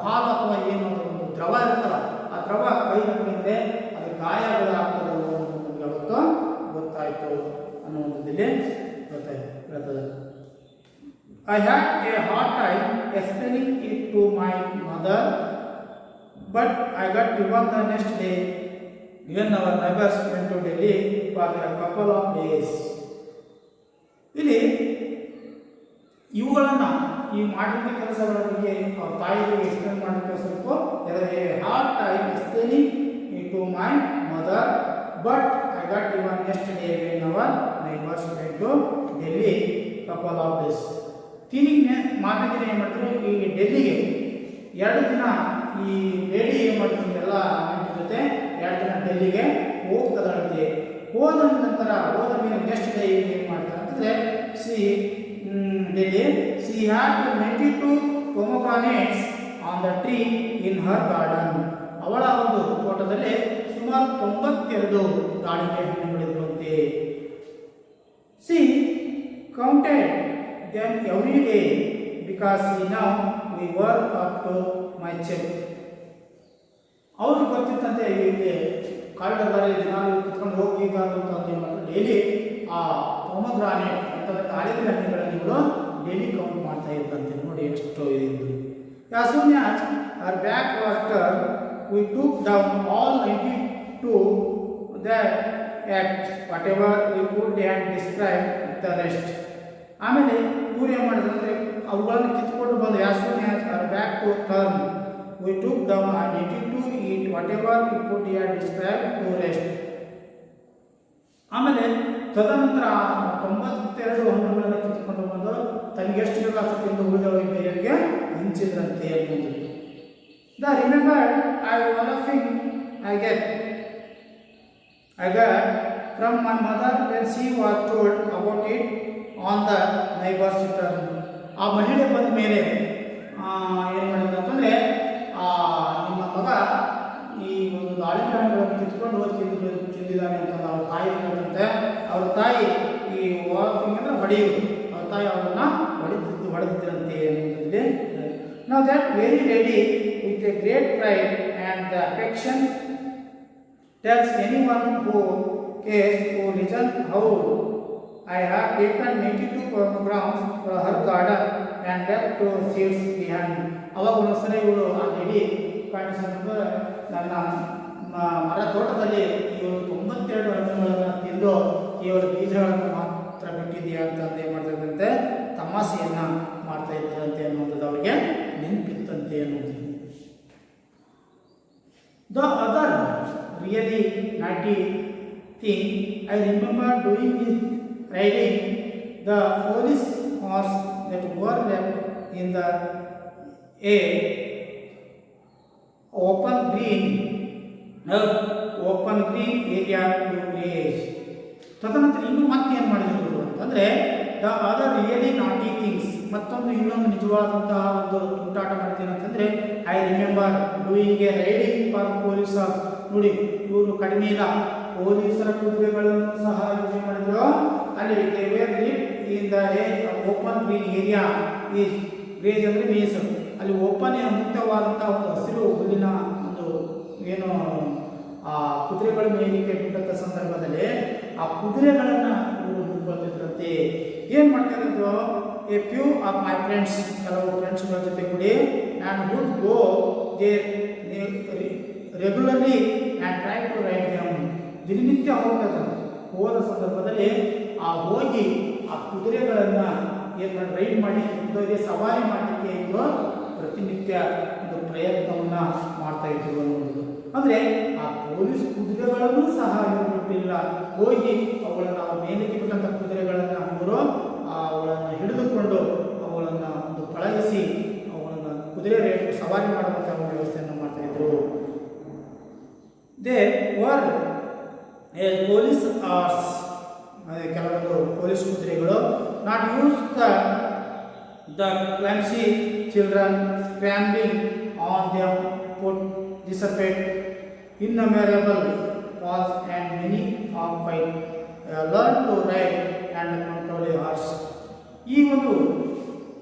ಹಾಲು ಅಥವಾ ಏನು ಒಂದು ದ್ರವ ಇರುತ್ತಲ್ಲ, ಆ ದ್ರವ ಕೈ ನಮಗೆ ಅದು ಗಾಯಗಳಾಗ್ತದೆ ಅನ್ನೋದು ನಮಗೆ ಅವತ್ತು ಗೊತ್ತಾಯಿತು ಅನ್ನುವಂಥದ್ದಲ್ಲಿ ಹೇಳ್ತದೆ. I had a hard time explaining it to my mother, but I got given the next day when our neighbors went to Delhi for a couple of days. ಇಲ್ಲಿ ಇವುಗಳನ್ನು ಈ ಮಾಡಿದ ಕೆಲಸಗಳ ಬಗ್ಗೆ ತಾಯಿಗೆ ಎಕ್ಸ್ಪ್ಲೇನ್ ಮಾಡೋಕ್ಕೆ ಸ್ವಲ್ಪ hard time explaining it to my mother, but I got even next day when our neighbours went to Delhi couple of days. ತಿರುಗಿ ಮಾರನೇ ದಿನ ಏನು ಮಾಡಿದ್ರು, ಈ ಡೆಲ್ಲಿಗೆ 2 ದಿನ ಈ ಲೇಡಿ ಏನು ಮಾಡ್ತಾರೆ ಎಲ್ಲ ಜೊತೆ 2 ದಿನ ಡೆಲ್ಲಿಗೆ ಹೋಗ್ತದಂತೆ. ಹೋದ ನಂತರ ಹೋದ ಮೇಲೆ ನೆಕ್ಸ್ಟ್ ಡೇ ಏನು ಮಾಡ್ತಾರೆ ಅಂತಂದರೆ Delhi, she had 92 pomegranates on the tree in her garden. ಅವಳ ಒಂದು ತೋಟದಲ್ಲಿ ಸುಮಾರು 92 ದಾಳಿಂಬೆ ಹಣ್ಣುಗಳಿರುವಂತೆ. She counted them every day because now we were up to my check. ಅವ್ರಿಗೆ ಗೊತ್ತಿತ್ತಂತೆ ಇಲ್ಲಿ ಕಾಡಿದ್ದಾರೆ ದಿನಾಲು ಕಿತ್ಕೊಂಡು ಹೋಗಿ ಅಂತ ಡೈಲಿ ಆ ಪೊಮಗ್ರಾನೇಟ್ ಅಂತಂದರೆ ದಾಳಿಂಬೆ ಹಣ್ಣುಗಳಲ್ಲಿ ಇವರು ಡೈಲಿ ಕೌಂಟ್ ಮಾಡ್ತಾ ಇದ್ದಂತೆ. ನೋಡಿ ಎಷ್ಟು ಇದು. As soon as her back was turned, we took down all 92 that act whatever we could and described the rest. ಆಮೇಲೆ ಇವ್ರು ಏನು ಮಾಡಿದ್ರು ಅಂದರೆ ಅವುಗಳನ್ನು ಕಿತ್ಕೊಂಡು ಬಂದು as soon as her back to turn, we took down 92 eat whatever we could and described to rest. ಆಮೇಲೆ ತದನಂತರ 92 ಹಣ್ಣುಗಳನ್ನು ಕಿತ್ತುಕೊಂಡು ಬಂದು ತನಗೆ ಎಷ್ಟು ಬೇಕಾಗ್ತದೆ ಎಂದು ಉಳಿದವರಿಗೆ ಬೇರೆಯವರಿಗೆ ಹಂಚಿದ್ರಂತೆ ಅನ್ನೋದು. The remember I was laughing I got from my mother when she was told about it on the neighbor's return. ಆ ಮಹಿಳೆ ಬಂದ ಮೇಲೆ ಏನು ಮಾಡಿದ್ರು ಅಂತಂದರೆ ನಿಮ್ಮ ಮಗ ಈ ಒಂದು ದಾಳಿಂಬೆ ಹಣ್ಣುಗಳನ್ನು ಕಿತ್ಕೊಂಡು ಹೋಗಿ ತಿಂದಿದ್ದಾನೆ ಅಂತ ಅವ್ರ ತಾಯಿ ಹೇಳ್ತಂತೆ. ಅವ್ರ ತಾಯಿ ಈ ವಾಕಿಂಗ್ ಅಂದರೆ ಹೊಡೆಯುವುದು, ಅವ್ರ ತಾಯಿ ಅವರನ್ನು ಹೊಡೆದಿದ್ರಂತೆ ಅನ್ನೋದ್ರಲ್ಲಿ. Now that very lady with a great pride and affection tells anyone who cares to listen how I have taken 92 pomegranates from her garden and left 2 seeds behind. ಅವಾಗ ಒಂದ್ಸಲ ಇವಳು ಆ ಲೇಡಿ ಕಾಣಿಸಿದ ನನ್ನ ಮರ ತೋಟದಲ್ಲಿ ಇವರು 92 ಹಣ್ಣುಗಳನ್ನು ತಿಂದು ಕೇವಲ ಬೀಜಗಳನ್ನು ಮಾತ್ರ ಬಿಟ್ಟಿದೆಯಾ ಅಂತಂದು ಏನು ಮಾಡ್ತಿದ್ದಂತೆ ತಮಾಷೆಯನ್ನು ಮಾಡ್ತಾ ಇದ್ರಂತೆ ಅನ್ನೋದು ಅವರಿಗೆ ನೆನಪಿತ್ತಂತೆ ಅನ್ನೋದು. The other really naughty thing I remember doing is riding the police horse that were left in the open green area to graze. ತದನಂತರ ಇನ್ನೂ ಮತ್ತೆ ಏನು ಮಾಡಿದ್ರು ಅಂತಂದರೆ ದ ಅದರ್ ರಿಯಲಿ ನಾಟಿ ಥಿಂಗ್ಸ್, ಮತ್ತೊಂದು ಇನ್ನೊಂದು ನಿಜವಾದಂತಹ ಒಂದು ತುಂಟಾಟ ಮಾಡ್ತೀನಿ ಅಂತಂದರೆ I remember doing A riding for police. ನೋಡಿ ಇವರು ಕಡಿಮೆ ಇಲ್ಲ, ಪೊಲೀಸರ ಕುದುರೆಗಳನ್ನು ಸಹ ಏನು ಮಾಡಿದ್ರು ಅಲ್ಲಿ in the open green area is graze ಅಂದರೆ ಮೇಸು, ಅಲ್ಲಿ ಓಪನ್ ಮುಕ್ತವಾದಂತಹ ಒಂದು ಹಸಿರು ಹುಲ್ಲಿನ ಒಂದು ಏನು ಆ ಕುದುರೆಗಳು ಮೇಯಲಿಕ್ಕೆ ಬಿಟ್ಟಂಥ ಸಂದರ್ಭದಲ್ಲಿ ಆ ಕುದುರೆಗಳನ್ನು ಇವರು ಹಿಡ್ಕೊಳ್ತಿದ್ರಂತೆ. ಏನು ಮಾಡ್ತಾ ಇದ್ರು, a few of my friends, ಕೆಲವು ಫ್ರೆಂಡ್ಸ್ಗಳ ಜೊತೆ ಕೂಡಿ and would go there regularly and try to ride them. ದಿನನಿತ್ಯ ಹೋದ ಸಂದರ್ಭದಲ್ಲಿ ಆ ಹೋಗಿ ಆ ಕುದುರೆಗಳನ್ನು ಏನು ಮಾಡಿ ರೈಡ್ ಮಾಡಿ ಕುದುರೆಗೆ ಸವಾರಿ ಮಾಡಲಿಕ್ಕೆ ಇವರು ಪ್ರತಿನಿತ್ಯ ಒಂದು ಪ್ರಯತ್ನವನ್ನು ಮಾಡ್ತಾ ಇದ್ರು ಅನ್ನೋದು. ಅಂದರೆ ಆ ಪೊಲೀಸ್ ಕುದುರೆಗಳನ್ನು ಸಹ ಇವರು ಬಿಟ್ಟಿಲ್ಲ, ಹೋಗಿ ಅವುಗಳನ್ನು ಮೇಲಕ್ಕೆ ಬಿಟ್ಟಂಥ ಕುದುರೆಗಳನ್ನು ಇವರು ಅವುಗಳನ್ನು ಹಿಡಿದುಕೊಂಡು ಅವುಗಳನ್ನು ಒಂದು ಪಳಗಿಸಿ ಅವುಗಳನ್ನು ಕುದುರೆ ಸವಾರಿ ಮಾಡುವಂಥ ವ್ಯವಸ್ಥೆಯನ್ನು ಮಾಡ್ತಾಯಿದ್ರು. ದೇ ವರ್ ಪೊಲೀಸ್ ಆರ್ಸ್ ಕೆಲವೊಂದು ಪೊಲೀಸ್ ಕುದುರೆಗಳು not use the clumsy children scrambling on them put dissipate innumerable falls and many of fight learn to ride and control a horse. ಈ ಒಂದು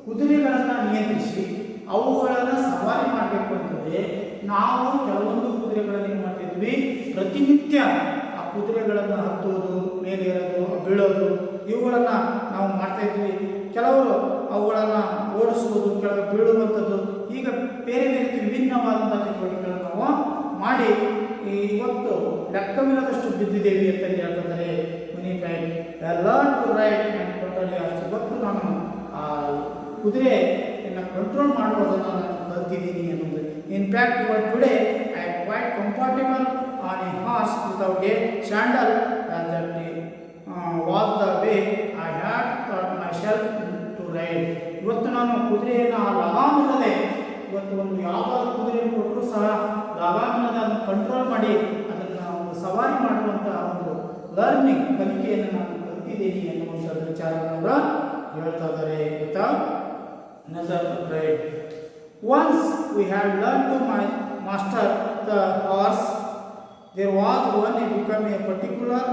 ಕುದುರೆಗಳನ್ನು ನಿಯಂತ್ರಿಸಿ ಅವುಗಳನ್ನು ಸವಾರಿ ಮಾಡಬೇಕು ಅಂತಂದರೆ ನಾವು ಕೆಲವೊಂದು ಕುದುರೆಗಳನ್ನು ಏನು ಮಾಡ್ತಿದ್ವಿ, ಪ್ರತಿನಿತ್ಯ ಆ ಕುದುರೆಗಳನ್ನು ಹತ್ತುವುದು, ಮೇಲೆ ಏರೋದು, ಬೀಳೋದು ಇವುಗಳನ್ನು ನಾವು ಮಾಡ್ತಾ ಇದ್ವಿ. ಕೆಲವರು ಅವುಗಳನ್ನು ಓಡಿಸುವುದು, ಕೆಲವರು ಬೀಳುವಂಥದ್ದು, ಈಗ ಬೇರೆ ಬೇರೆ ವಿಭಿನ್ನವಾದಂಥ ಚಟುವಟಿಕೆಗಳನ್ನು ನಾವು ಮಾಡಿ ಇವತ್ತು ಲೆಕ್ಕವಿಲ್ಲದಷ್ಟು ಬಿದ್ದಿದ್ದೇವೆ ಅಂತ ಹೇಳ್ತಿದ್ದಾರೆ. Learn to ride and control ಅಷ್ಟು ಇವತ್ತು ನಾನು ಆ ಕುದುರೆಯನ್ನು ಕಂಟ್ರೋಲ್ ಮಾಡುವುದನ್ನು ನಾನು ಕಲ್ತಿದ್ದೀನಿ ಅನ್ನೋದು. In fact ever today I am quite comfortable on a horse without a sandal that was the way I had taught myself to ride. ಇವತ್ತು ನಾನು ಕುದುರೆಯನ್ನು ಲಗಾಮಿಲ್ಲದೆ ಇವತ್ತು ಒಂದು ಯಾವ ಕುದುರೆಯನ್ನು ಕೊಟ್ಟರೂ ಸಹ ಲಗಾಮಿಲ್ಲದೆ ಅದನ್ನು ಕಂಟ್ರೋಲ್ ಮಾಡಿ ಅದನ್ನು ಒಂದು ಸವಾರಿ ಮಾಡುವಂಥ ಒಂದು ಲರ್ನಿಂಗ್ ಕಲಿಕೆಯನ್ನು ನಾನು ಕಲಿತಿದ್ದೀನಿ ಅನ್ನುವಂಥದ್ದು ವಿಚಾರವನ್ನು ಹೇಳ್ತಾ ಇದ್ದಾರೆ. ಗೊತ್ತಾ ನಜರ್ ride. Once we had learn to master the horse there was one a become a particular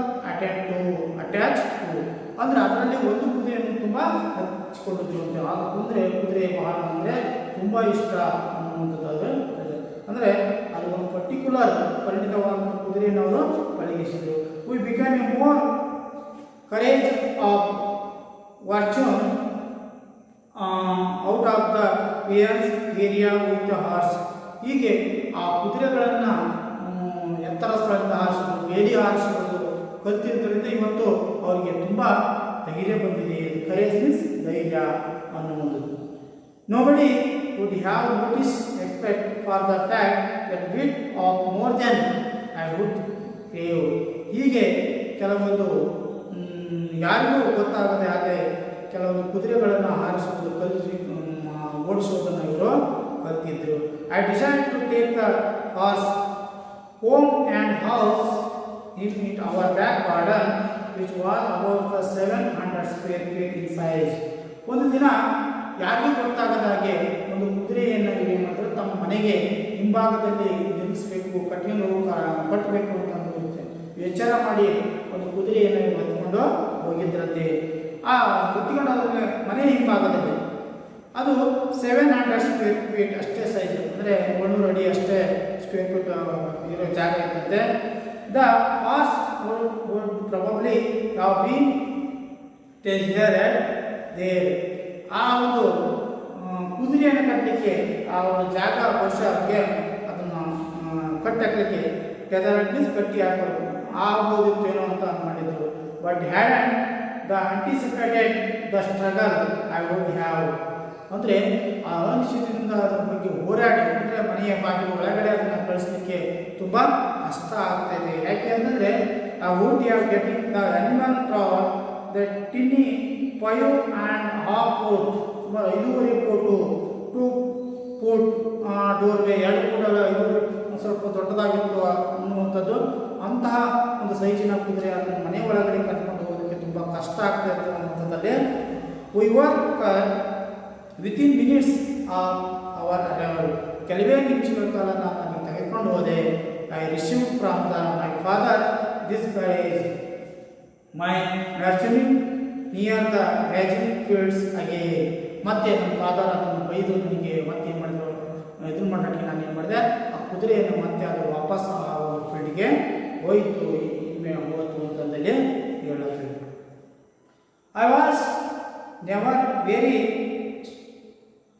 attach to. ಅಂದರೆ ಅದರಲ್ಲಿ ಒಂದು ಕುದುರೆಯನ್ನು ತುಂಬ ಹಚ್ಚಿಕೊಂಡಿದ್ರು ಅಂತೆ. ಆ ಕುದುರೆ ಬಹಳ ಅಂದರೆ ತುಂಬ ಇಷ್ಟ ಅನ್ನುವಂಥದ್ದು. ಅಂದರೆ ಅದು ಒಂದು ಪರ್ಟಿಕ್ಯುಲರ್ ಪರಿಣಿತವಾದಂಥ ಕುದುರೆಯನ್ನು ಅವರು ಪಳಗಿಸಿದರು. We become a more courage of ವಾರ್ಚೂನ್ out of the pierce area with the horse. ಹೀಗೆ ಆ ಕುದುರೆಗಳನ್ನು ಎತ್ತರ ಸ್ಥಳದಿಂದ ಹಾರಿಸೋದು, ಬೇಲಿ ಹಾರಿಸೋದು ಕಲಿತಿದ್ದರಿಂದ ಇವತ್ತು ಅವರಿಗೆ ತುಂಬ ಧೈರ್ಯ ಬಂದಿದೆ. ಕರೇಜ್ ಮೀನ್ಸ್ ಧೈರ್ಯ ಅನ್ನುವುದು. Nobody would have noticed except for the fact that bit of more than I would crave. ಹೀಗೆ ಕೆಲವೊಂದು ಯಾರಿಗೂ ಗೊತ್ತಾಗದೆ ಹಾಗೆ ಕೆಲವೊಂದು ಕುದುರೆಗಳನ್ನು ಹಾರಿಸುವುದು ಓಡಿಸುವುದನ್ನು ಇವರು ಕಲ್ತಿದ್ರು. I decide to take the horse home and house in our back garden which was about the 700 square feet in size. ಒಂದು ದಿನ ಯಾರಿಗೂ ಗೊತ್ತಾಗದ ಹಾಗೆ ಒಂದು ಕುದುರೆಯನ್ನು ಏನು ಮಾಡಿದ್ರು, ತಮ್ಮ ಮನೆಗೆ ಹಿಂಭಾಗದಲ್ಲಿ ನಿಲ್ಲಿಸಬೇಕು, ಕಟ್ಟಬೇಕು ಅಂತ ಎಚ್ಚರ ಮಾಡಿ ಒಂದು ಕುದುರೆಯನ್ನು ಹೊತ್ಕೊಂಡು ಹೋಗಿದ್ರಂತೆ. ಆ ಹೊತ್ಕೊಂಡು ಮನೆ ಹಿಂಭಾಗದಲ್ಲಿ ಅದು 700 ಸ್ಕ್ವೇರ್ ಫೀಟ್ ಅಷ್ಟೇ ಸೈಜ್, ಅಂದರೆ 100 ಅಡಿ ಅಷ್ಟೇ ಸ್ಕ್ವೇರ್ ಫೀಟ್ ಇರೋ ಜಾಗ ಇರ್ತದೆ. The horse would probably have been here and there. ಆ ಒಂದು ಕುದುರೆಯನ್ನು ಕಟ್ಟಲಿಕ್ಕೆ ಆ ಒಂದು ಜಾಗ ವರ್ಷಕ್ಕೆ ಅದನ್ನು ಕಟ್ಟಲಿಕ್ಕೆ ಕೆದರಟ್ಲೀಸ್ ಕಟ್ಟಿ ಹಾಕೋದು ಆಗ್ಬೋದಿತ್ತೇನೋ ಅಂತ ಮಾಡಿದರು. But had the anticipated the struggle I would have. ಅಂದರೆ ಆ ಅನಿಶ್ಚಿತದಿಂದ ಅದರ ಬಗ್ಗೆ ಹೋರಾಡಿ, ಅಂದರೆ ಮನೆಯ ಬಾಗಿಲು ಒಳಗಡೆ ಅದನ್ನು ಕಳಿಸ್ಲಿಕ್ಕೆ ತುಂಬ ಕಷ್ಟ ಆಗ್ತಾಯಿದೆ. ಯಾಕೆ ಅಂತಂದರೆ ಆ would have getting the animal travel the tiny 5.5 foot, ಸುಮಾರು 5.5 ಫೂಟು, 2 ಫೂಟ್ ಡೋರ್ವೇ, 2 ಫೂಟಲ್ಲ, ಇದು ಸ್ವಲ್ಪ ದೊಡ್ಡದಾಗಿತ್ತು ಅನ್ನುವಂಥದ್ದು. ಅಂತಹ ಒಂದು ಸೈಜಿನ ಕುದುರೆ ಅದನ್ನು ಮನೆ ಒಳಗಡೆ ಕರ್ಕೊಂಡು ಹೋಗೋದಕ್ಕೆ ತುಂಬ ಕಷ್ಟ ಆಗ್ತಾ ಇತ್ತು ಅನ್ನುವಂಥದ್ದಲ್ಲಿ we work within minutes of our arrival. ಕೆಲವೇ ನಿಮಿಷಗಳ ಕಾಲ ನಾನು ಅಲ್ಲಿ ತೆಗೆದುಕೊಂಡು ಹೋದೆ. I receive from my father this courage my nurturing near the magic fields again. ಮತ್ತೆ ನಮ್ಮ ಫಾದರ್ ಅದನ್ನು ಬೈದು ನನಗೆ ಮತ್ತೆ ಏನು ಮಾಡಿದ್ರು, ಇದನ್ನು ಮಾಡೋಕ್ಕೆ ನಾನು ಏನು ಮಾಡಿದೆ, ಆ ಕುದುರೆಯನ್ನು ಮತ್ತೆ ಅದು ವಾಪಸ್ ಆ ಫೀಲ್ಡ್ಗೆ ಹೋಯಿತು, ಇನ್ಮೆ ಹೋಯಿತು ಅಂತಂದಲ್ಲಿ ಹೇಳುತ್ತೆ. I was never very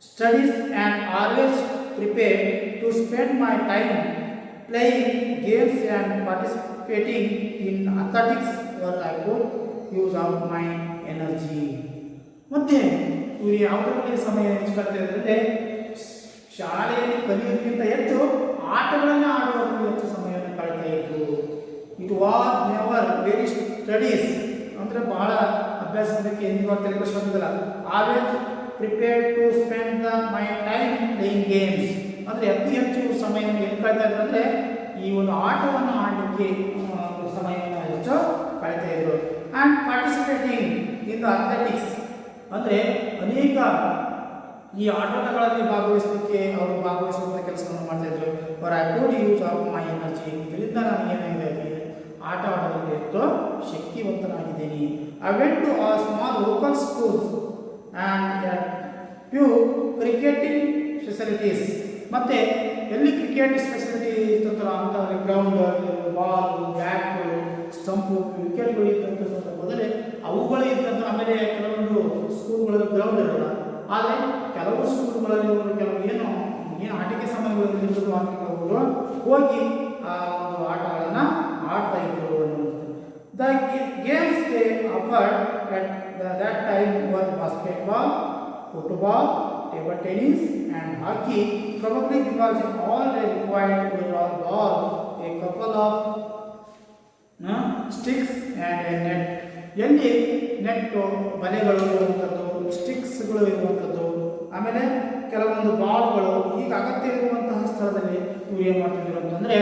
studies and always prepared to spend my time playing games and participating in athletics where I could use of my energy. ಮತ್ತು ಇವರು ಯಾವುದರಲ್ಲಿ ಸಮಯ ಹೆಚ್ಚಿಕೊಳ್ತಾ ಇದ್ದರೆ ಶಾಲೆಯಲ್ಲಿ ಕಲಿಯೋದಕ್ಕಿಂತ ಹೆಚ್ಚು ಆಟಗಳನ್ನು ಆಡುವುದಕ್ಕೆ ಹೆಚ್ಚು ಸಮಯವನ್ನು ಕಳೀತಾ ಇತ್ತು. It was never very studies, ಅಂದರೆ ಬಹಳ ಅಭ್ಯಾಸಕ್ಕೆ ಎಂದಿಗೂ ತಿಳಿಸ್ಕೊಂಡಿಲ್ಲ. Always prepared to spend my time playing games, ಅಂದರೆ ಅತಿ ಹೆಚ್ಚು ಸಮಯವನ್ನು ಎಲ್ಲಿ ಕಳೀತಾ ಇದ್ರು ಅಂದರೆ ಈ ಒಂದು ಆಟವನ್ನು ಆಡಲಿಕ್ಕೆ ಸಮಯವನ್ನು ಹೆಚ್ಚು ಕಳೀತಾ ಇದ್ರು. And participating in the athletics ಅಂದರೆ ಅನೇಕ ಈ ಆಟೋಟಗಳಲ್ಲಿ ಅವರು ಭಾಗವಹಿಸುವಂಥ ಕೆಲಸವನ್ನು ಮಾಡ್ತಾ ಇದ್ರು. ಅವರ good use of my energy, ಇದರಿಂದ ನಾನು ಏನಾಗಿದೆ ಆಟ ಆಡೋದಕ್ಕೆ ಹೆಚ್ಚು ಶಕ್ತಿವಂತನಾಗಿದ್ದೀನಿ. ಐ ವೆಂಟ್ ಟು ಆ small local schools and few cricketing facilities. ಮತ್ತು ಎಲ್ಲಿ ಕ್ರಿಕೆಟ್ ಫೆಸಿಲಿಟಿ ಇರ್ತಲ್ಲ ಅಂತ ಗ್ರೌಂಡ್, ಬಾಲ್, ಬ್ಯಾಟು, ಸ್ಟಂಪು, ವಿಕೆಟ್ಗಳು ಇದ್ದಂಥ ಸಂದರ್ಭದಲ್ಲಿ ಅವುಗಳೇ ಇದ್ದಂಥ, ಆಮೇಲೆ ಕೆಲವೊಂದು ಸ್ಕೂಲ್ಗಳಲ್ಲಿ ಗ್ರೌಂಡ್ ಇರಲ್ಲ. ಆದರೆ ಕೆಲವು ಸ್ಕೂಲ್ಗಳಲ್ಲಿ ಕೆಲವು ಏನು ಆಟಿಕೆ ಸಾಮಾನುಗಳು ಆಟಗಳು ಹೋಗಿ ಆ ಒಂದು ಆಟಗಳನ್ನು ಆಡ್ತಾ ಇದ್ರು. The games they offered at that time were basketball, football, table tennis and hockey, probably because all they required was a ball, a couple of sticks and a net. ಎಲ್ಲಿ ನೆಟ್ಟು, ಬಲೆಗಳು ಇರುವಂಥದ್ದು, ಸ್ಟಿಕ್ಸ್ಗಳು ಇರುವಂಥದ್ದು, ಆಮೇಲೆ ಕೆಲವೊಂದು ಬಾಲ್ಗಳು, ಈಗ ಅಗತ್ಯ ಇರುವಂತಹ ಸ್ಥಳದಲ್ಲಿ ಇವು ಏನು ಮಾಡ್ತಿದ್ರು ಅಂತಂದರೆ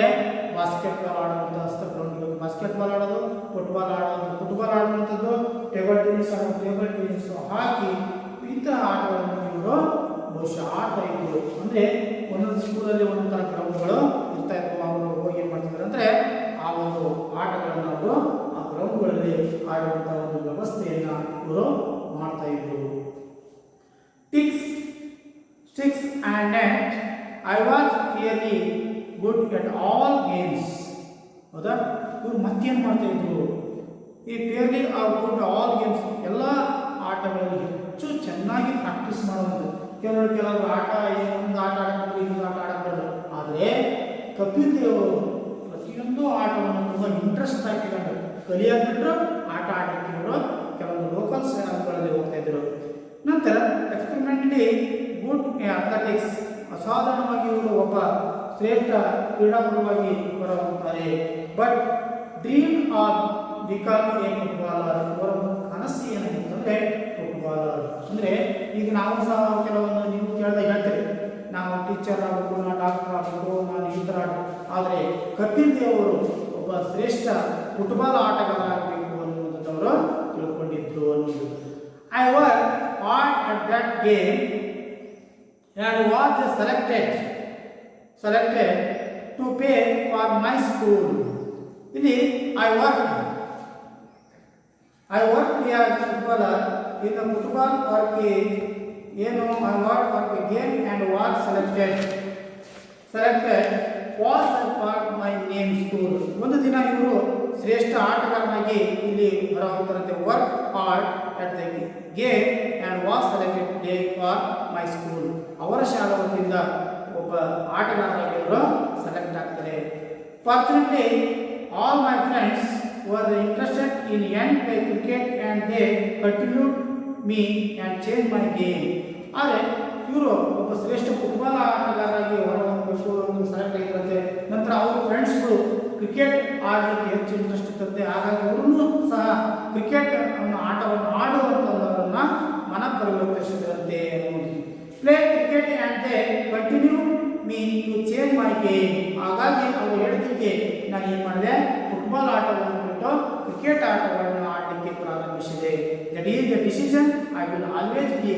ಬಾಸ್ಕೆಟ್ಬಾಲ್ ಆಡುವಂತಹ ಸ್ಥಳಗಳು, ಬಾಸ್ಕೆಟ್ಬಾಲ್ ಆಡೋದು, ಫುಟ್ಬಾಲ್ ಆಡುವಂಥದ್ದು, ಟೇಬಲ್ ಟೆನ್ನಿಸ್ ಆಡೋದು, ಟೇಬಲ್ ಟೆನ್ನಿಸು, ಹಾಕಿ, ಇಂತಹ ಆಟಗಳನ್ನು ಇವರು ಬಹುಶಃ ಆಡ್ತಾ ಇದ್ರು. ಅಂದರೆ ಒಂದೊಂದು ಸ್ಕೂಲಲ್ಲಿ ಒಂದೊಂದು ಥರ ಗ್ರೌಂಡ್ಗಳು ಇರ್ತಾ ಇದ್ವು. ಅವರು ಹೋಗಿ ಏನು ಮಾಡ್ತಿದ್ರು ಅಂದರೆ ಆ ಒಂದು ಆಟಗಳನ್ನು ಅವರು ಆ ಗ್ರೌಂಡ್ಗಳಲ್ಲಿ ಆಡುವಂಥ ಒಂದು ವ್ಯವಸ್ಥೆಯನ್ನು ಇವರು ಮಾಡ್ತಾ ಇದ್ರು. Sticks and net, I was fairly good at all games. ಹೌದಾ? ಇವರು ಮತ್ತೇನು ಮಾಡ್ತಾ ಇದ್ರು, ಈ ಫೇರ್ಲಿ ಗುಡ್ ಆಲ್ ಗೇಮ್ಸ್, ಎಲ್ಲ ಆಟಗಳಲ್ಲಿ ಹೆಚ್ಚು ಚೆನ್ನಾಗಿ ಪ್ರಾಕ್ಟೀಸ್ ಮಾಡೋದು. ಕೆಲವರು ಆಟ ಒಂದು ಆಟ ಆಡಬೇಕು, ಇನ್ನೊಂದು ಆಟ ಆಡಬಾರ್ದು. ಆದರೆ ಕಪಿಲ್ ದೇವ್ ಪ್ರತಿಯೊಂದು ಆಟವನ್ನು ತುಂಬ ಇಂಟ್ರೆಸ್ಟ್ ಹಾಕಿಕೊಂಡು ಕಲಿಯಾಗ್ಬಿಟ್ರು ಆಟ ಆಡಲಿಕ್ಕೆ ಇವರು ಕೆಲವೊಂದು ಲೋಕಲ್ ಸ್ಟಾರ್ಗಳಲ್ಲಿ ಹೋಗ್ತಾ ಇದ್ರು. ನಂತರ ಎಕ್ಸ್ಪೆರಿಮೆಂಟ್ಲಿ ಗುಡ್ ಅಥ್ಲೆಟಿಕ್ಸ್, ಅಸಾಧಾರಣವಾಗಿ ಇವರು ಒಬ್ಬ ಶ್ರೇಷ್ಠ ಕ್ರೀಡಾಪಟುವಾಗಿ ಹೊರಹೊಮ್ಮುತ್ತಾರೆ. But dream of become a footballer, ಅವರ ಕನಸು ಏನಾಗಿತ್ತಂದರೆ ಫುಟ್ಬಾಲರ್. ಅಂದರೆ ಈಗ ನಾವು ಸಹ ಕೆಲವೊಂದು ನೀವು ಕೇಳಿದಾಗ ಹೇಳ್ತೀರಿ, ನಾವು ಟೀಚರ್ ಆಗಬೇಕು, ನಾನು ಡಾಕ್ಟರ್ ಆಗಬೇಕು, ನಾನು ಈ ಥರ. ಆದರೆ ಕಪಿಲ್ ದೇವ್ ಅವರು ಒಬ್ಬ ಶ್ರೇಷ್ಠ ಫುಟ್ಬಾಲ್ ಆಟಗಾರ ಆಗಬೇಕು ಅನ್ನೋದವರು ತಿಳ್ಕೊಂಡಿದ್ರು ಅನ್ನೋದು. I worked hard at that game and was selected to pay for my school. ಇಲ್ಲಿ I worked as a footballer in the football work ಏನು I worked for the game and was selected was for my name school. ಒಂದು ದಿನ ಇವರು ಶ್ರೇಷ್ಠ ಆಟಗಾರನಾಗಿ ಇಲ್ಲಿ ಹೊರಹೊಮ್ಮುತ್ತಾರಂತೆ. Work hard at the game and was selected for my school. ಅವರ ಶಾಲಾ ವತಿಯಿಂದ ಒಬ್ಬ ಆಟಗಾರರಾಗಿ ಅವರು ಸೆಲೆಕ್ಟ್ ಆಗ್ತಾರೆ. Fortunately all my friends were interested in and play cricket and they continued me and change my game. ಆದರೆ ಇವರು ಒಬ್ಬ ಶ್ರೇಷ್ಠ ಫುಟ್ಬಾಲ್ ಆಟಗಾರರಾಗಿ ಹೊರಹೊಮ್ಮಬೇಕು ಎಂದು ಸೆಲೆಕ್ಟ್ ಆಗಿದ್ರಂತೆ. ನಂತರ ಅವ್ರ ಫ್ರೆಂಡ್ಸ್ಗಳು ಕ್ರಿಕೆಟ್ ಆಡಲಿಕ್ಕೆ ಹೆಚ್ಚು ಇಂಟ್ರೆಸ್ಟ್ ಇರ್ತಂತೆ. ಹಾಗಾಗಿ ಅವರೂ ಸಹ ಕ್ರಿಕೆಟ್ ಆಟವನ್ನು ಆಡುವಂಥವರನ್ನು ಮನ ಪರಿವರ್ತಿಸಿದ್ರಂತೆ. Play cricket and they continue me to change my game. ಹಾಗಾಗಿ ಅವರು ಹೇಳಿದ್ದಕ್ಕೆ ನಾನು ಏನು ಮಾಡಿದೆ, ಫುಟ್ಬಾಲ್ ಆಟವನ್ನು ಬಿಟ್ಟು ಕ್ರಿಕೆಟ್ ಆಟಗಳನ್ನು ಆಡಲಿಕ್ಕೆ ಪ್ರಾರಂಭಿಸಿದೆ. That is the decision I will always be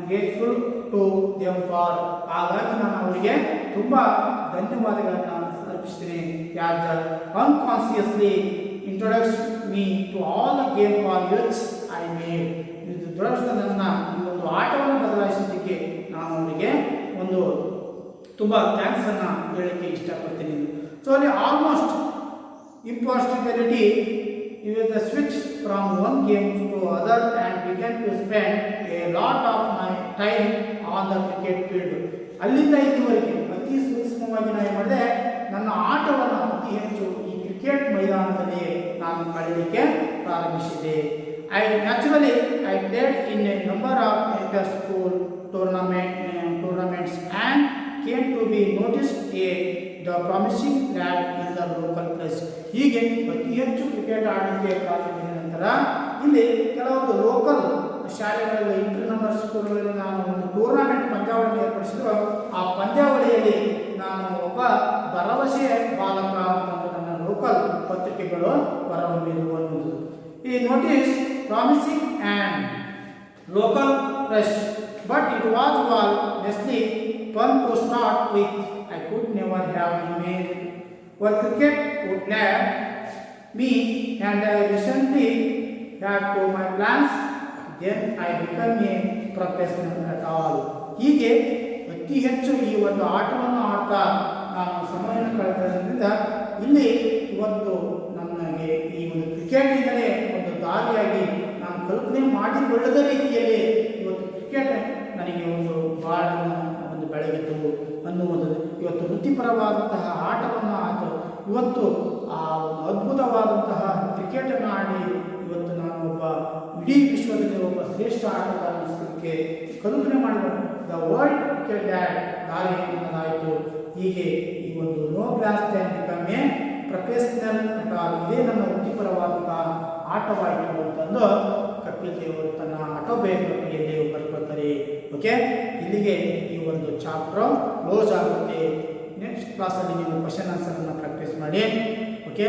grateful to them for. ಹಾಗಾಗಿ ನಾನು ಅವರಿಗೆ ತುಂಬ ಧನ್ಯವಾದಗಳನ್ನು ಅರ್ಪಿಸ್ತೀನಿ. As unconsciously introduced me to all the game for which I made. ಇದು ದುರದೃಷ್ಟ ನನ್ನ ಈ ಒಂದು ಆಟವನ್ನು ಬದಲಾಯಿಸೋದಕ್ಕೆ ನಾನು ಅವರಿಗೆ ಒಂದು ತುಂಬ ಥ್ಯಾಂಕ್ಸನ್ನು ಹೇಳಲಿಕ್ಕೆ ಇಷ್ಟಪಡ್ತೀನಿ. ಸೊ ಅಲ್ಲಿ almost impossibility is the switch from one game to other and began to spend a lot of my time on the cricket field. ಅಲ್ಲಿಂದ ಇಲ್ಲಿವರೆಗೆ ಅತಿ ಸೂಕ್ಷ್ಮವಾಗಿ ನಾನು ಏನು ಮಾಡಿದೆ, ನನ್ನ ಆಟವನ್ನು ಅತಿ ಹೆಚ್ಚು ಈ ಕ್ರಿಕೆಟ್ ಮೈದಾನದಲ್ಲಿ ನಾನು ಕಳೆಯಲಿಕ್ಕೆ ಪ್ರಾರಂಭಿಸಿದೆ. I played in a number of inter-school tournaments and came to be noticed the promising lad in the local press. ಹೀಗೆ ಅತಿ ಹೆಚ್ಚು ಕ್ರಿಕೆಟ್ ಆಡಲಿಕ್ಕೆ ಪ್ರಾರಂಭಿಸಿದ ನಂತರ ಇಲ್ಲಿ ಕೆಲವೊಂದು ಲೋಕಲ್ ಶಾಲೆಗಳಲ್ಲಿ ಇಂಟರ್ ಸ್ಕೂಲ್ಗಳಲ್ಲಿ ನಾನು ಒಂದು ಟೂರ್ನಾಮೆಂಟ್ ಪಂದ್ಯಾವಳಿ ಏರ್ಪಡಿಸಿದ್ರು. ಆ ಪಂದ್ಯಾವಳಿಯಲ್ಲಿ ನಾನು ಒಬ್ಬ ಭರವಸೆ ಬಾಲಕ ಅಂತ ನನ್ನ ಲೋಕಲ್ ಲೋಕಲ್ ಪತ್ರಿಕೆಗಳು ಹೊರಹೊಮ್ಮಿದವು ಅನ್ನುವುದು. ಈ notice promising and local fresh but it was all ನೆಸ್ಲಿ fun to start with. I could never have imagined what cricket would let me, and I recently had to my plans. Then I became a professional at all. ಹೀಗೆ ಅತಿ ಹೆಚ್ಚು ಈ ಒಂದು ಆಟವನ್ನು ಆಡ್ತಾ ನಾನು ಸಮಯವನ್ನು ಕಳೆದ್ರಿಂದ ಇಲ್ಲಿ ಇವತ್ತು ನನಗೆ ಈ ಒಂದು ಕ್ರಿಕೆಟಿಂದಲೇ ಒಂದು ದಾರಿಯಾಗಿ ನಾನು ಕಲ್ಪನೆ ಮಾಡಿಕೊಳ್ಳದ ರೀತಿಯಲ್ಲಿ ಇವತ್ತು ಕ್ರಿಕೆಟ್ ನನಗೆ ಒಂದು ಭಾಳ ಒಂದು ಬೆಳಗಿತು ಅನ್ನುವುದು. ಇವತ್ತು ವೃತ್ತಿಪರವಾದಂತಹ ಆಟವನ್ನು ಆಯಿತು, ಇವತ್ತು ಆ ಒಂದು ಅದ್ಭುತವಾದಂತಹ ಕ್ರಿಕೆಟನ್ನು ಆಡಿ ಇವತ್ತು ನಾನು ಒಬ್ಬ ಇಡೀ ವಿಶ್ವದಲ್ಲಿ ಒಬ್ಬ ಶ್ರೇಷ್ಠ ಆಟಗಾರ ಅನಿಸೋದಕ್ಕೆ ಕಲ್ಪನೆ ಮಾಡಿದ ದ ವರ್ಲ್ಡ್ ಕ್ರಿಕೆಟ್ ಡ್ಯಾಡ್ ದಾರಿ ಅನ್ನೋದಾಯಿತು. ಹೀಗೆ ಈ ಒಂದು no glass time become a professional ಆಟ, ಇದೇ ನನ್ನ ವೃತ್ತಿಪರವಾದಂತಹ ಆಟವಾಯಿತು ಅಂತಂದು ಕಪಿಲ್ ದೇವ್ ಅವರು ತನ್ನ ಆಟೋಬಯೋಗ್ರಫಿಯಲ್ಲಿ ಬರ್ಕೊಳ್ತಾರೆ. ಓಕೆ, ಇಲ್ಲಿಗೆ ಈ ಒಂದು ಚಾಪ್ಟರ್ ಕ್ಲೋಸ್ ಆಗುತ್ತೆ. ನೆಕ್ಸ್ಟ್ ಕ್ಲಾಸಲ್ಲಿ ನೀವು ಕ್ವಶನ್ ಆನ್ಸರನ್ನು ಪ್ರಾಕ್ಟೀಸ್ ಮಾಡಿ. ಓಕೆ.